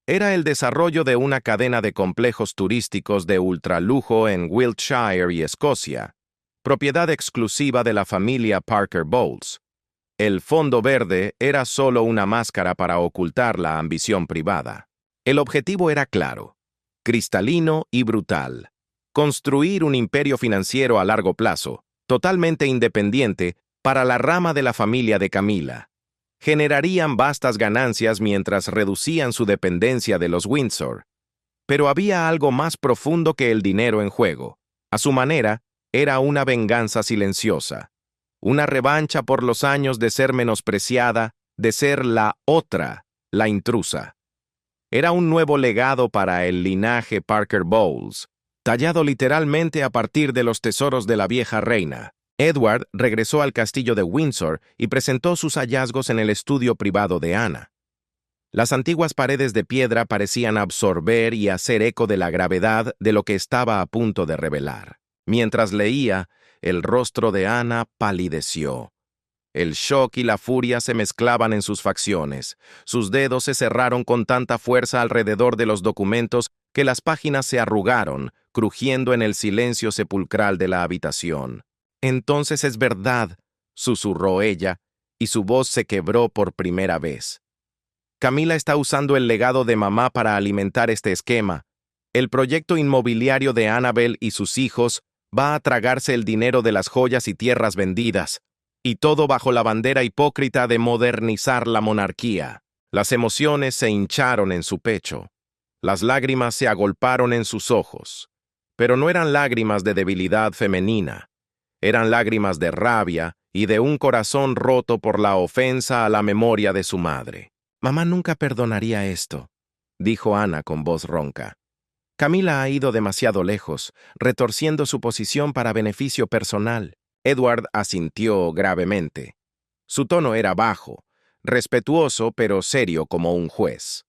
Era el desarrollo de una cadena de complejos turísticos de ultralujo en Wiltshire y Escocia, propiedad exclusiva de la familia Parker Bowles. El fondo verde era solo una máscara para ocultar la ambición privada. El objetivo era claro, cristalino y brutal: construir un imperio financiero a largo plazo, totalmente independiente, para la rama de la familia de Camila. Generarían vastas ganancias mientras reducían su dependencia de los Windsor. Pero había algo más profundo que el dinero en juego. A su manera, era una venganza silenciosa, una revancha por los años de ser menospreciada, de ser la otra, la intrusa. Era un nuevo legado para el linaje Parker Bowles, tallado literalmente a partir de los tesoros de la vieja reina. Edward regresó al castillo de Windsor y presentó sus hallazgos en el estudio privado de Ana. Las antiguas paredes de piedra parecían absorber y hacer eco de la gravedad de lo que estaba a punto de revelar. Mientras leía, el rostro de Ana palideció. El shock y la furia se mezclaban en sus facciones. Sus dedos se cerraron con tanta fuerza alrededor de los documentos que las páginas se arrugaron, crujiendo en el silencio sepulcral de la habitación. «Entonces es verdad», susurró ella, y su voz se quebró por primera vez. «Camila está usando el legado de mamá para alimentar este esquema. El proyecto inmobiliario de Annabel y sus hijos va a tragarse el dinero de las joyas y tierras vendidas, y todo bajo la bandera hipócrita de modernizar la monarquía». Las emociones se hincharon en su pecho. Las lágrimas se agolparon en sus ojos. Pero no eran lágrimas de debilidad femenina. Eran lágrimas de rabia y de un corazón roto por la ofensa a la memoria de su madre. «Mamá nunca perdonaría esto», dijo Ana con voz ronca. «Camila ha ido demasiado lejos, retorciendo su posición para beneficio personal». Edward asintió gravemente. Su tono era bajo, respetuoso pero serio como un juez.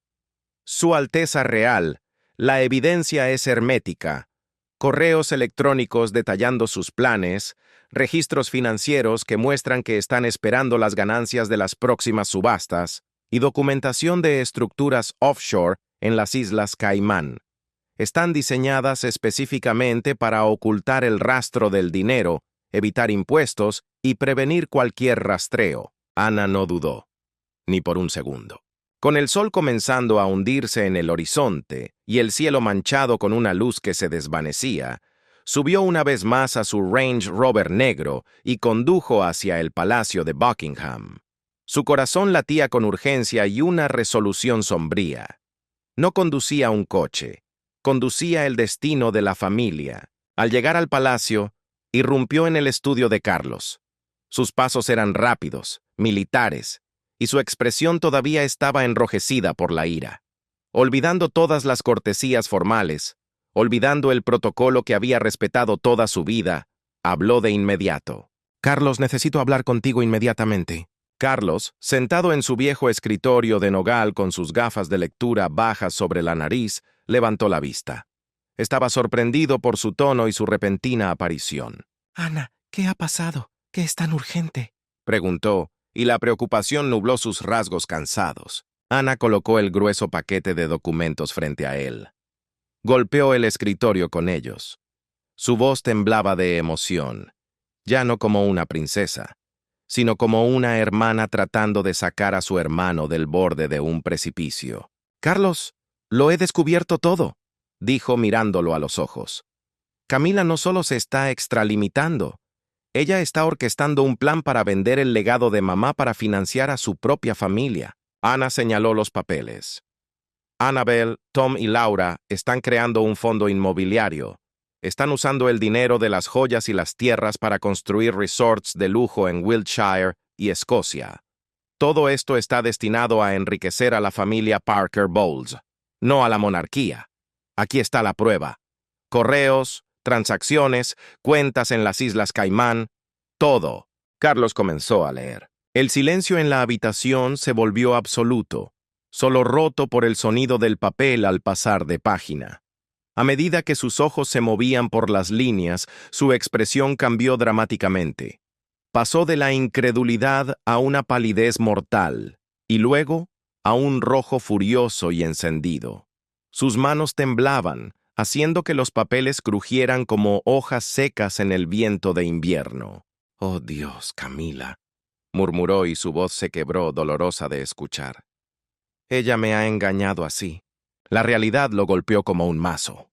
«Su Alteza Real, la evidencia es hermética. Correos electrónicos detallando sus planes, registros financieros que muestran que están esperando las ganancias de las próximas subastas, y documentación de estructuras offshore en las Islas Caimán. Están diseñadas específicamente para ocultar el rastro del dinero, evitar impuestos y prevenir cualquier rastreo». Ana no dudó, ni por un segundo. Con el sol comenzando a hundirse en el horizonte y el cielo manchado con una luz que se desvanecía, subió una vez más a su Range Rover negro y condujo hacia el Palacio de Buckingham. Su corazón latía con urgencia y una resolución sombría. No conducía un coche, conducía el destino de la familia. Al llegar al palacio, irrumpió en el estudio de Carlos. Sus pasos eran rápidos, militares, y su expresión todavía estaba enrojecida por la ira. Olvidando todas las cortesías formales, olvidando el protocolo que había respetado toda su vida, habló de inmediato. «Carlos, necesito hablar contigo inmediatamente». Carlos, sentado en su viejo escritorio de nogal con sus gafas de lectura bajas sobre la nariz, levantó la vista. Estaba sorprendido por su tono y su repentina aparición. «Ana, ¿qué ha pasado? ¿Qué es tan urgente?», preguntó, y la preocupación nubló sus rasgos cansados. Ana colocó el grueso paquete de documentos frente a él. Golpeó el escritorio con ellos. Su voz temblaba de emoción, ya no como una princesa, sino como una hermana tratando de sacar a su hermano del borde de un precipicio. «Carlos, lo he descubierto todo», dijo mirándolo a los ojos. «Camila no solo se está extralimitando, Ella está orquestando un plan para vender el legado de mamá para financiar a su propia familia. Ana señaló los papeles. Annabelle, Tom y Laura están creando un fondo inmobiliario. Están usando el dinero de las joyas y las tierras para construir resorts de lujo en Wiltshire y Escocia. Todo esto está destinado a enriquecer a la familia Parker Bowles, no a la monarquía. Aquí está la prueba. Correos, transacciones, cuentas en las Islas Caimán, todo. Carlos comenzó a leer. El silencio en la habitación se volvió absoluto, solo roto por el sonido del papel al pasar de página. A medida que sus ojos se movían por las líneas, su expresión cambió dramáticamente. Pasó de la incredulidad a una palidez mortal, y luego a un rojo furioso y encendido. Sus manos temblaban, haciendo que los papeles crujieran como hojas secas en el viento de invierno. «Oh Dios, Camila», murmuró y su voz se quebró, dolorosa de escuchar. «Ella me ha engañado así». La realidad lo golpeó como un mazo.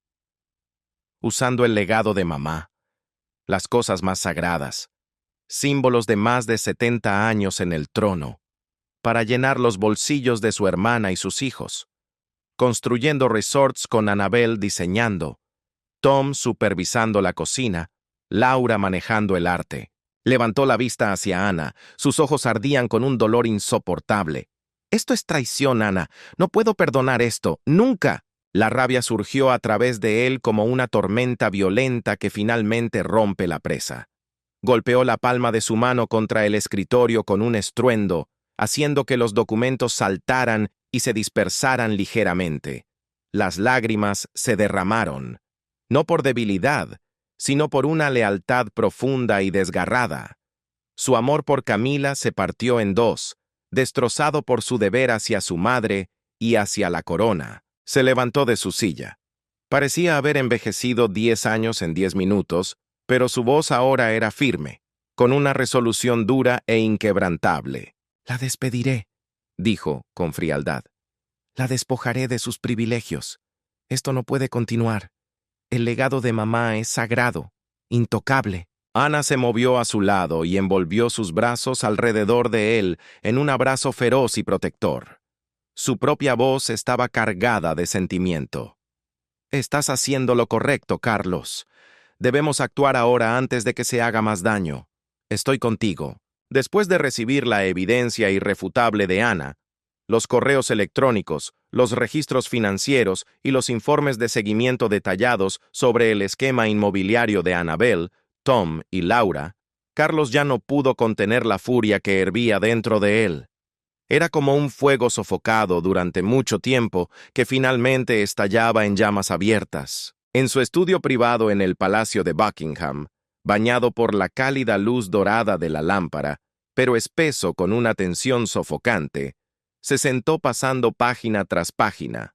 Usando el legado de mamá, las cosas más sagradas, símbolos de más de 70 años en el trono, para llenar los bolsillos de su hermana y sus hijos, construyendo resorts con Annabelle diseñando, Tom supervisando la cocina, Laura manejando el arte. Levantó la vista hacia Ana, sus ojos ardían con un dolor insoportable. «Esto es traición, Ana. No puedo perdonar esto. ¡Nunca!». La rabia surgió a través de él como una tormenta violenta que finalmente rompe la presa. Golpeó la palma de su mano contra el escritorio con un estruendo, haciendo que los documentos saltaran y se dispersaran ligeramente. Las lágrimas se derramaron, no por debilidad, sino por una lealtad profunda y desgarrada. Su amor por Camila se partió en dos, destrozado por su deber hacia su madre y hacia la corona. Se levantó de su silla. Parecía haber envejecido 10 años en 10 minutos, pero su voz ahora era firme, con una resolución dura e inquebrantable. «La despediré», dijo con frialdad. «La despojaré de sus privilegios. Esto no puede continuar. El legado de mamá es sagrado, intocable». Ana se movió a su lado y envolvió sus brazos alrededor de él en un abrazo feroz y protector. Su propia voz estaba cargada de sentimiento. «Estás haciendo lo correcto, Carlos. Debemos actuar ahora antes de que se haga más daño. Estoy contigo». Después de recibir la evidencia irrefutable de Ana, los correos electrónicos, los registros financieros y los informes de seguimiento detallados sobre el esquema inmobiliario de Annabelle, Tom y Laura, Carlos ya no pudo contener la furia que hervía dentro de él. Era como un fuego sofocado durante mucho tiempo que finalmente estallaba en llamas abiertas. En su estudio privado en el Palacio de Buckingham, bañado por la cálida luz dorada de la lámpara, pero espeso con una tensión sofocante, se sentó pasando página tras página.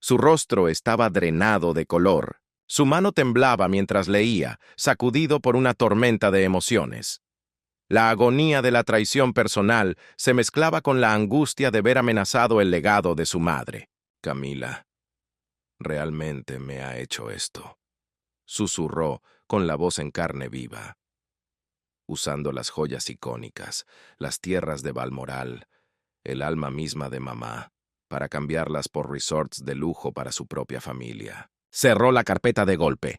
Su rostro estaba drenado de color. Su mano temblaba mientras leía, sacudido por una tormenta de emociones. La agonía de la traición personal se mezclaba con la angustia de ver amenazado el legado de su madre. «Camila, realmente me ha hecho esto», susurró con la voz en carne viva. «Usando las joyas icónicas, las tierras de Balmoral, el alma misma de mamá, para cambiarlas por resorts de lujo para su propia familia». Cerró la carpeta de golpe.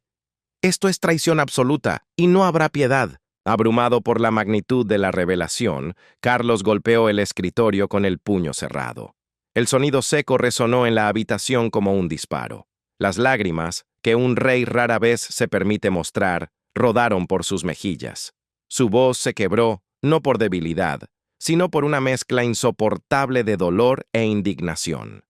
«Esto es traición absoluta, y no habrá piedad». Abrumado por la magnitud de la revelación, Carlos golpeó el escritorio con el puño cerrado. El sonido seco resonó en la habitación como un disparo. Las lágrimas, que un rey rara vez se permite mostrar, rodaron por sus mejillas. Su voz se quebró, no por debilidad, sino por una mezcla insoportable de dolor e indignación.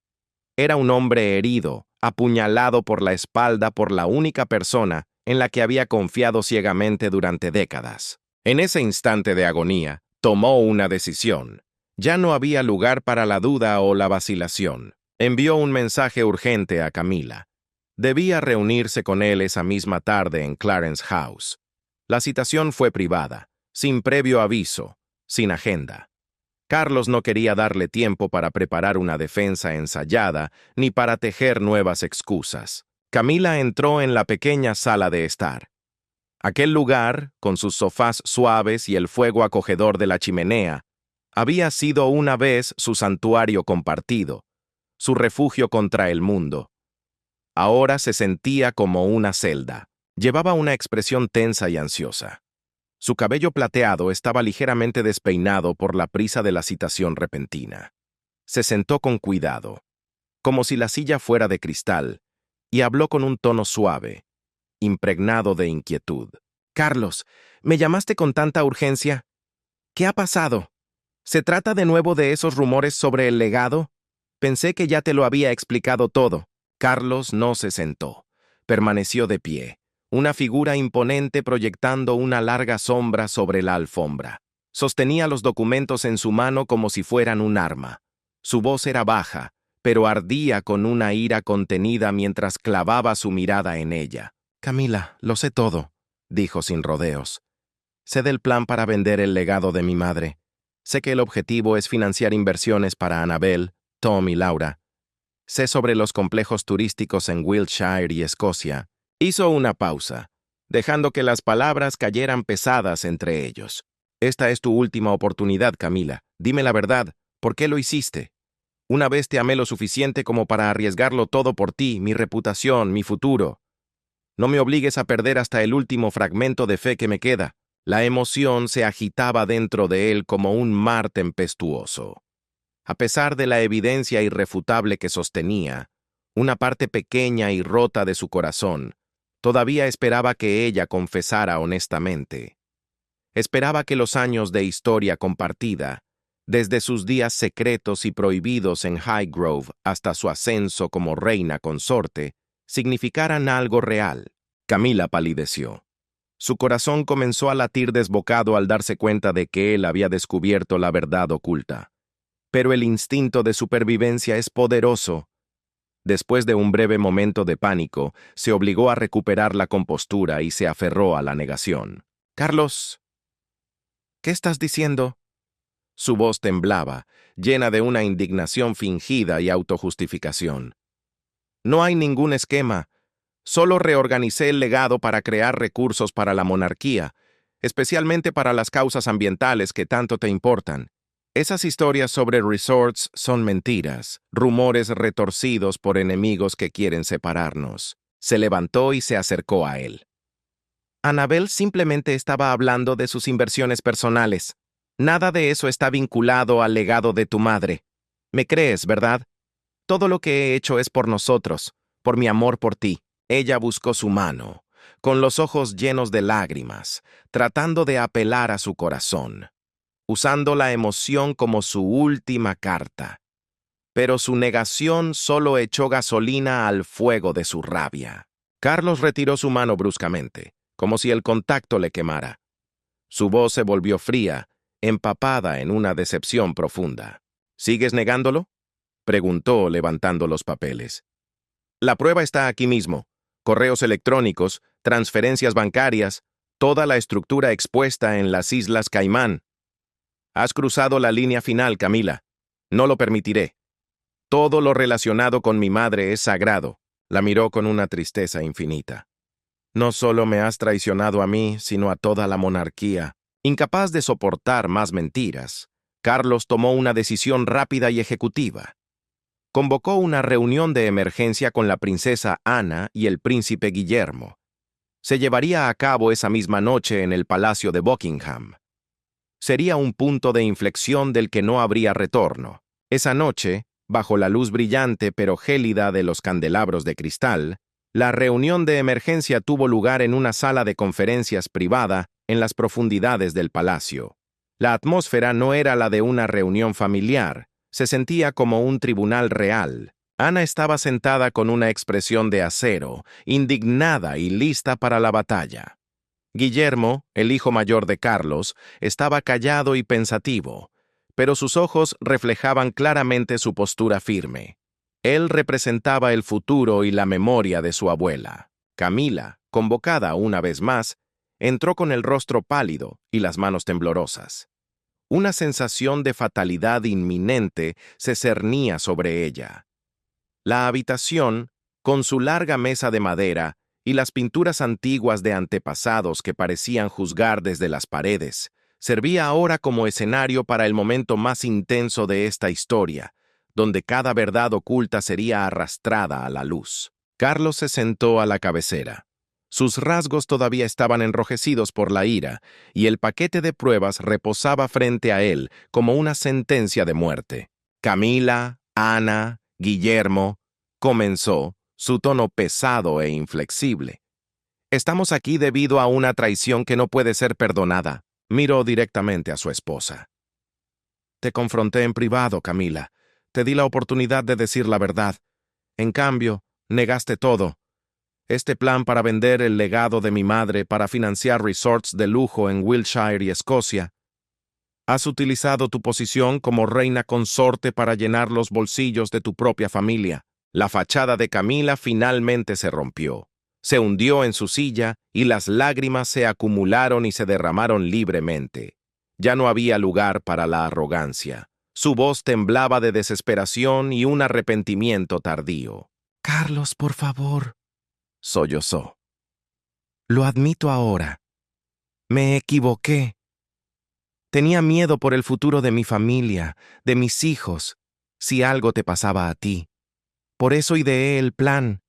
Era un hombre herido, apuñalado por la espalda por la única persona en la que había confiado ciegamente durante décadas. En ese instante de agonía, tomó una decisión. Ya no había lugar para la duda o la vacilación. Envió un mensaje urgente a Camila. Debía reunirse con él esa misma tarde en Clarence House. La citación fue privada, sin previo aviso, sin agenda. Carlos no quería darle tiempo para preparar una defensa ensayada ni para tejer nuevas excusas. Camila entró en la pequeña sala de estar. Aquel lugar, con sus sofás suaves y el fuego acogedor de la chimenea, había sido una vez su santuario compartido, su refugio contra el mundo. Ahora se sentía como una celda. Llevaba una expresión tensa y ansiosa. Su cabello plateado estaba ligeramente despeinado por la prisa de la citación repentina. Se sentó con cuidado, como si la silla fuera de cristal, y habló con un tono suave, impregnado de inquietud. «Carlos, ¿me llamaste con tanta urgencia? ¿Qué ha pasado? ¿Se trata de nuevo de esos rumores sobre el legado? Pensé que ya te lo había explicado todo». Carlos no se sentó. Permaneció de pie, una figura imponente proyectando una larga sombra sobre la alfombra. Sostenía los documentos en su mano como si fueran un arma. Su voz era baja, pero ardía con una ira contenida mientras clavaba su mirada en ella. «Camila, lo sé todo», dijo sin rodeos. «Sé del plan para vender el legado de mi madre. Sé que el objetivo es financiar inversiones para Annabel, Tom y Laura. Sé sobre los complejos turísticos en Wiltshire y Escocia». Hizo una pausa, dejando que las palabras cayeran pesadas entre ellos. «Esta es tu última oportunidad, Camila. Dime la verdad. ¿Por qué lo hiciste? Una vez te amé lo suficiente como para arriesgarlo todo por ti, mi reputación, mi futuro. No me obligues a perder hasta el último fragmento de fe que me queda». La emoción se agitaba dentro de él como un mar tempestuoso. A pesar de la evidencia irrefutable que sostenía, una parte pequeña y rota de su corazón todavía esperaba que ella confesara honestamente. Esperaba que los años de historia compartida, desde sus días secretos y prohibidos en Highgrove hasta su ascenso como reina consorte, significaran algo real. Camila palideció. Su corazón comenzó a latir desbocado al darse cuenta de que él había descubierto la verdad oculta. Pero el instinto de supervivencia es poderoso. Después de un breve momento de pánico, se obligó a recuperar la compostura y se aferró a la negación. «Carlos, ¿qué estás diciendo?» Su voz temblaba, llena de una indignación fingida y autojustificación. «No hay ningún esquema. Solo reorganicé el legado para crear recursos para la monarquía, especialmente para las causas ambientales que tanto te importan. Esas historias sobre resorts son mentiras, rumores retorcidos por enemigos que quieren separarnos». Se levantó y se acercó a él. «Annabel simplemente estaba hablando de sus inversiones personales. Nada de eso está vinculado al legado de tu madre. Me crees, ¿verdad? Todo lo que he hecho es por nosotros, por mi amor por ti». Ella buscó su mano, con los ojos llenos de lágrimas, tratando de apelar a su corazón, usando la emoción como su última carta. Pero su negación solo echó gasolina al fuego de su rabia. Carlos retiró su mano bruscamente, como si el contacto le quemara. Su voz se volvió fría, empapada en una decepción profunda. «¿Sigues negándolo?», preguntó levantando los papeles. «La prueba está aquí mismo. Correos electrónicos, transferencias bancarias, toda la estructura expuesta en las Islas Caimán. Has cruzado la línea final, Camila. No lo permitiré. Todo lo relacionado con mi madre es sagrado». La miró con una tristeza infinita. «No solo me has traicionado a mí, sino a toda la monarquía». Incapaz de soportar más mentiras, Carlos tomó una decisión rápida y ejecutiva. Convocó una reunión de emergencia con la princesa Ana y el príncipe Guillermo. Se llevaría a cabo esa misma noche en el Palacio de Buckingham. Sería un punto de inflexión del que no habría retorno. Esa noche, bajo la luz brillante pero gélida de los candelabros de cristal, la reunión de emergencia tuvo lugar en una sala de conferencias privada en las profundidades del palacio. La atmósfera no era la de una reunión familiar, se sentía como un tribunal real. Ana estaba sentada con una expresión de acero, indignada y lista para la batalla. Guillermo, el hijo mayor de Carlos, estaba callado y pensativo, pero sus ojos reflejaban claramente su postura firme. Él representaba el futuro y la memoria de su abuela. Camila, convocada una vez más, entró con el rostro pálido y las manos temblorosas. Una sensación de fatalidad inminente se cernía sobre ella. La habitación, con su larga mesa de madera, y las pinturas antiguas de antepasados que parecían juzgar desde las paredes, servía ahora como escenario para el momento más intenso de esta historia, donde cada verdad oculta sería arrastrada a la luz. Carlos se sentó a la cabecera. Sus rasgos todavía estaban enrojecidos por la ira, y el paquete de pruebas reposaba frente a él como una sentencia de muerte. Camila, Ana, Guillermo, comenzó, su tono pesado e inflexible. Estamos aquí debido a una traición que no puede ser perdonada. Miró directamente a su esposa. Te confronté en privado, Camila. Te di la oportunidad de decir la verdad. En cambio, negaste todo. Este plan para vender el legado de mi madre para financiar resorts de lujo en Wiltshire y Escocia. Has utilizado tu posición como reina consorte para llenar los bolsillos de tu propia familia. La fachada de Camila finalmente se rompió. Se hundió en su silla y las lágrimas se acumularon y se derramaron libremente. Ya no había lugar para la arrogancia. Su voz temblaba de desesperación y un arrepentimiento tardío. Carlos, por favor. Sollozó. Lo admito ahora. Me equivoqué. Tenía miedo por el futuro de mi familia, de mis hijos, si algo te pasaba a ti. Por eso ideé el plan,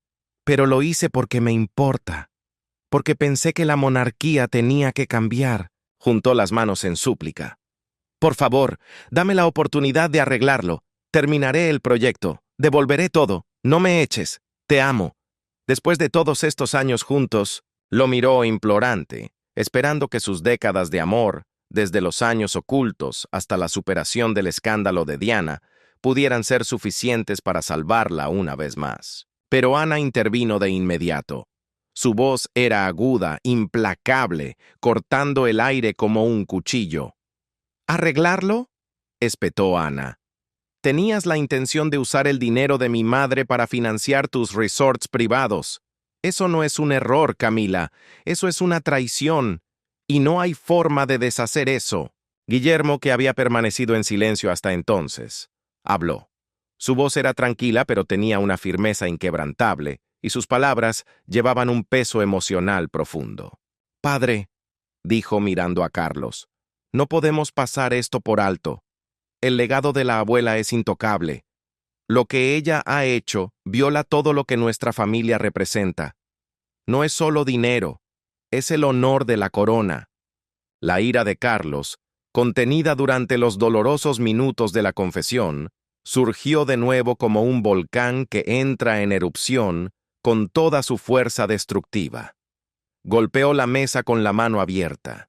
pero lo hice porque me importa, porque pensé que la monarquía tenía que cambiar. Juntó las manos en súplica. Por favor, dame la oportunidad de arreglarlo. Terminaré el proyecto. Devolveré todo. No me eches. Te amo. Después de todos estos años juntos, lo miró implorante, esperando que sus décadas de amor, desde los años ocultos hasta la superación del escándalo de Diana, pudieran ser suficientes para salvarla una vez más. Pero Ana intervino de inmediato. Su voz era aguda, implacable, cortando el aire como un cuchillo. ¿Arreglarlo?, espetó Ana. Tenías la intención de usar el dinero de mi madre para financiar tus resorts privados. Eso no es un error, Camila. Eso es una traición. Y no hay forma de deshacer eso. Guillermo, que había permanecido en silencio hasta entonces, habló. Su voz era tranquila, pero tenía una firmeza inquebrantable, y sus palabras llevaban un peso emocional profundo. Padre, dijo mirando a Carlos, no podemos pasar esto por alto. El legado de la abuela es intocable. Lo que ella ha hecho viola todo lo que nuestra familia representa. No es solo dinero, es el honor de la corona. La ira de Carlos, contenida durante los dolorosos minutos de la confesión, surgió de nuevo como un volcán que entra en erupción con toda su fuerza destructiva. Golpeó la mesa con la mano abierta.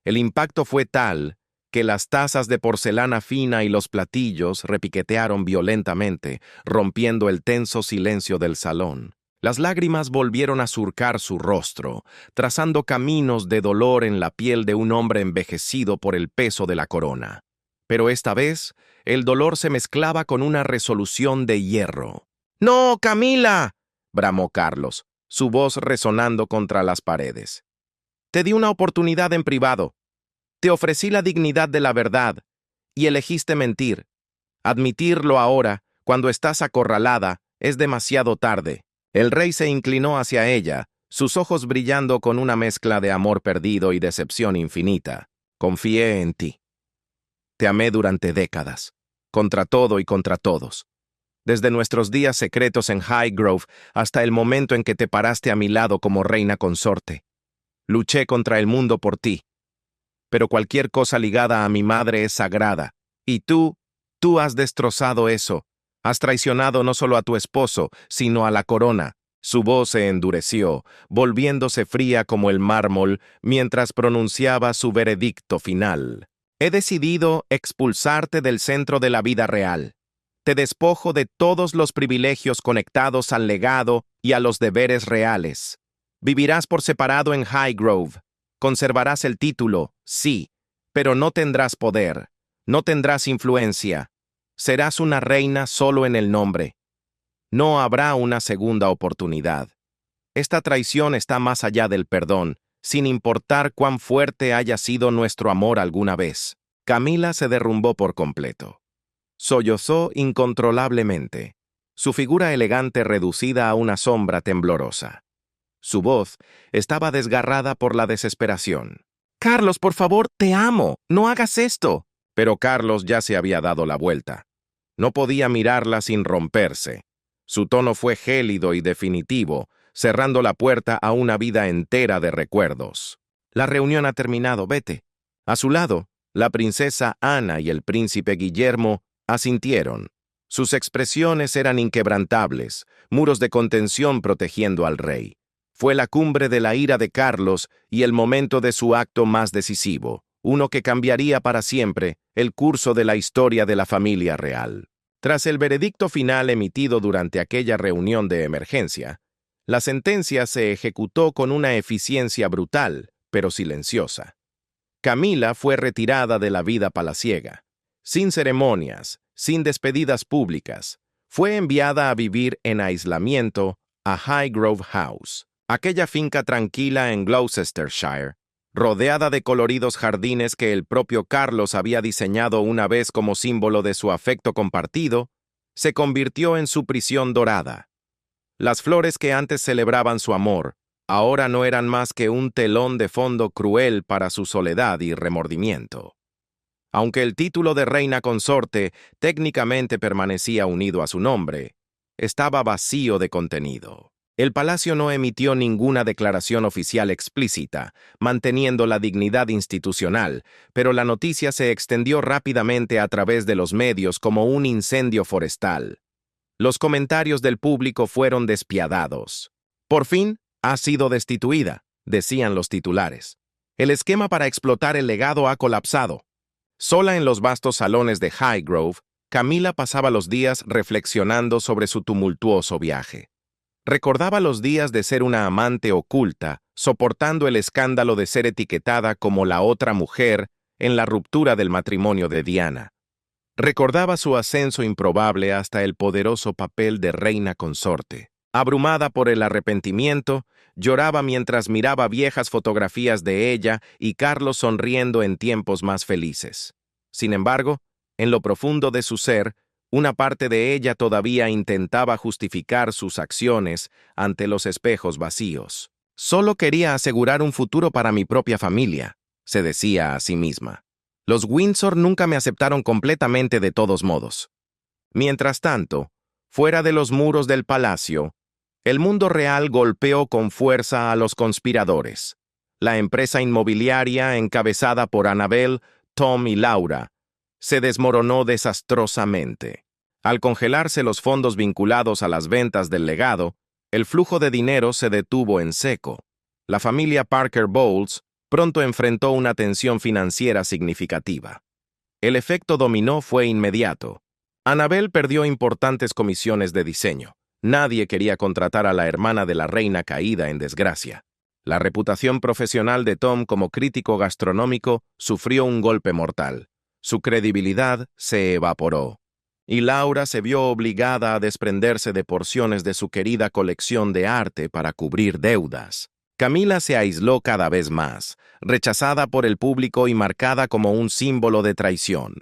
El impacto fue tal que las tazas de porcelana fina y los platillos repiquetearon violentamente, rompiendo el tenso silencio del salón. Las lágrimas volvieron a surcar su rostro, trazando caminos de dolor en la piel de un hombre envejecido por el peso de la corona. Pero esta vez, el dolor se mezclaba con una resolución de hierro. ¡No, Camila!, bramó Carlos, su voz resonando contra las paredes. Te di una oportunidad en privado. Te ofrecí la dignidad de la verdad, y elegiste mentir. Admitirlo ahora, cuando estás acorralada, es demasiado tarde. El rey se inclinó hacia ella, sus ojos brillando con una mezcla de amor perdido y decepción infinita. Confié en ti. Te amé durante décadas, contra todo y contra todos. Desde nuestros días secretos en Highgrove hasta el momento en que te paraste a mi lado como reina consorte. Luché contra el mundo por ti. Pero cualquier cosa ligada a mi madre es sagrada. Y tú has destrozado eso. Has traicionado no solo a tu esposo, sino a la corona. Su voz se endureció, volviéndose fría como el mármol, mientras pronunciaba su veredicto final. He decidido expulsarte del centro de la vida real. Te despojo de todos los privilegios conectados al legado y a los deberes reales. Vivirás por separado en Highgrove. Conservarás el título, sí, pero no tendrás poder, no tendrás influencia. Serás una reina solo en el nombre. No habrá una segunda oportunidad. Esta traición está más allá del perdón, sin importar cuán fuerte haya sido nuestro amor alguna vez. Camila se derrumbó por completo. Sollozó incontrolablemente, su figura elegante reducida a una sombra temblorosa. Su voz estaba desgarrada por la desesperación. Carlos, por favor, te amo. No hagas esto. Pero Carlos ya se había dado la vuelta. No podía mirarla sin romperse. Su tono fue gélido y definitivo, cerrando la puerta a una vida entera de recuerdos. La reunión ha terminado, vete. A su lado, la princesa Ana y el príncipe Guillermo asintieron. Sus expresiones eran inquebrantables, muros de contención protegiendo al rey. Fue la cumbre de la ira de Carlos y el momento de su acto más decisivo, uno que cambiaría para siempre el curso de la historia de la familia real. Tras el veredicto final emitido durante aquella reunión de emergencia, la sentencia se ejecutó con una eficiencia brutal, pero silenciosa. Camila fue retirada de la vida palaciega. Sin ceremonias, sin despedidas públicas, fue enviada a vivir en aislamiento a Highgrove House, aquella finca tranquila en Gloucestershire, rodeada de coloridos jardines que el propio Carlos había diseñado una vez como símbolo de su afecto compartido, se convirtió en su prisión dorada. Las flores que antes celebraban su amor, ahora no eran más que un telón de fondo cruel para su soledad y remordimiento. Aunque el título de reina consorte técnicamente permanecía unido a su nombre, estaba vacío de contenido. El palacio no emitió ninguna declaración oficial explícita, manteniendo la dignidad institucional, pero la noticia se extendió rápidamente a través de los medios como un incendio forestal. Los comentarios del público fueron despiadados. Por fin, ha sido destituida, decían los titulares. El esquema para explotar el legado ha colapsado. Sola en los vastos salones de Highgrove, Camila pasaba los días reflexionando sobre su tumultuoso viaje. Recordaba los días de ser una amante oculta, soportando el escándalo de ser etiquetada como la otra mujer en la ruptura del matrimonio de Diana. Recordaba su ascenso improbable hasta el poderoso papel de reina consorte. Abrumada por el arrepentimiento, lloraba mientras miraba viejas fotografías de ella y Carlos sonriendo en tiempos más felices. Sin embargo, en lo profundo de su ser, una parte de ella todavía intentaba justificar sus acciones ante los espejos vacíos. Solo quería asegurar un futuro para mi propia familia, se decía a sí misma. Los Windsor nunca me aceptaron completamente de todos modos. Mientras tanto, fuera de los muros del palacio, el mundo real golpeó con fuerza a los conspiradores. La empresa inmobiliaria encabezada por Annabel, Tom y Laura se desmoronó desastrosamente. Al congelarse los fondos vinculados a las ventas del legado, el flujo de dinero se detuvo en seco. La familia Parker Bowles pronto enfrentó una tensión financiera significativa. El efecto dominó fue inmediato. Annabel perdió importantes comisiones de diseño. Nadie quería contratar a la hermana de la reina caída en desgracia. La reputación profesional de Tom como crítico gastronómico sufrió un golpe mortal. Su credibilidad se evaporó. Y Laura se vio obligada a desprenderse de porciones de su querida colección de arte para cubrir deudas. Camila se aisló cada vez más, rechazada por el público y marcada como un símbolo de traición.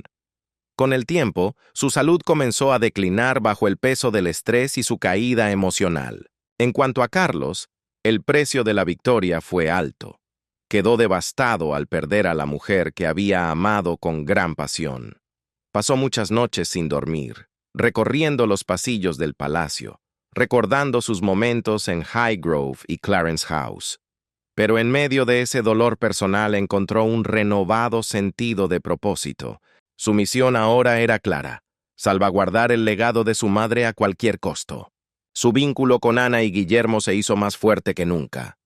Con el tiempo, su salud comenzó a declinar bajo el peso del estrés y su caída emocional. En cuanto a Carlos, el precio de la victoria fue alto. Quedó devastado al perder a la mujer que había amado con gran pasión. Pasó muchas noches sin dormir, recorriendo los pasillos del palacio, recordando sus momentos en Highgrove y Clarence House. Pero en medio de ese dolor personal encontró un renovado sentido de propósito. Su misión ahora era clara: salvaguardar el legado de su madre a cualquier costo. Su vínculo con Ana y Guillermo se hizo más fuerte que nunca.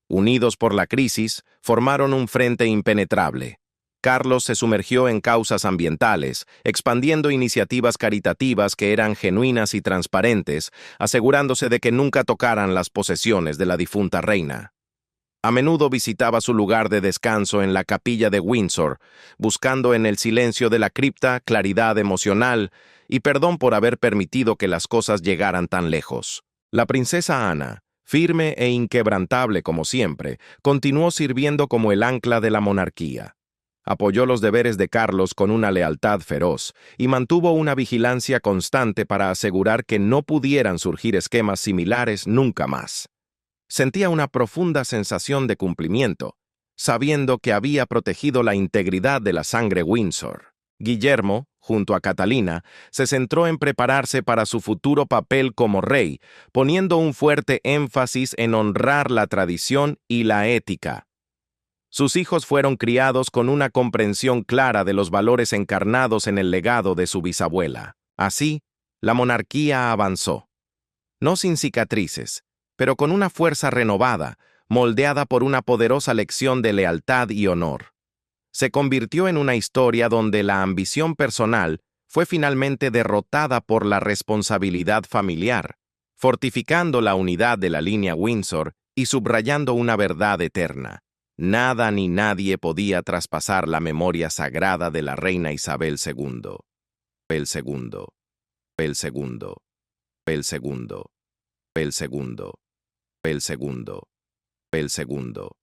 Unidos por la crisis, formaron un frente impenetrable. Carlos se sumergió en causas ambientales, expandiendo iniciativas caritativas que eran genuinas y transparentes, asegurándose de que nunca tocaran las posesiones de la difunta reina. A menudo visitaba su lugar de descanso en la capilla de Windsor, buscando en el silencio de la cripta claridad emocional y perdón por haber permitido que las cosas llegaran tan lejos. La princesa Ana, firme e inquebrantable como siempre, continuó sirviendo como el ancla de la monarquía. Apoyó los deberes de Carlos con una lealtad feroz y mantuvo una vigilancia constante para asegurar que no pudieran surgir esquemas similares nunca más. Sentía una profunda sensación de cumplimiento, sabiendo que había protegido la integridad de la sangre Windsor. Guillermo, junto a Catalina, se centró en prepararse para su futuro papel como rey, poniendo un fuerte énfasis en honrar la tradición y la ética. Sus hijos fueron criados con una comprensión clara de los valores encarnados en el legado de su bisabuela. Así, la monarquía avanzó. No sin cicatrices, pero con una fuerza renovada, moldeada por una poderosa lección de lealtad y honor. Se convirtió en una historia donde la ambición personal fue finalmente derrotada por la responsabilidad familiar, fortificando la unidad de la línea Windsor y subrayando una verdad eterna. Nada ni nadie podía traspasar la memoria sagrada de la reina Isabel II. El segundo. El segundo. El segundo. El segundo. El segundo. El segundo.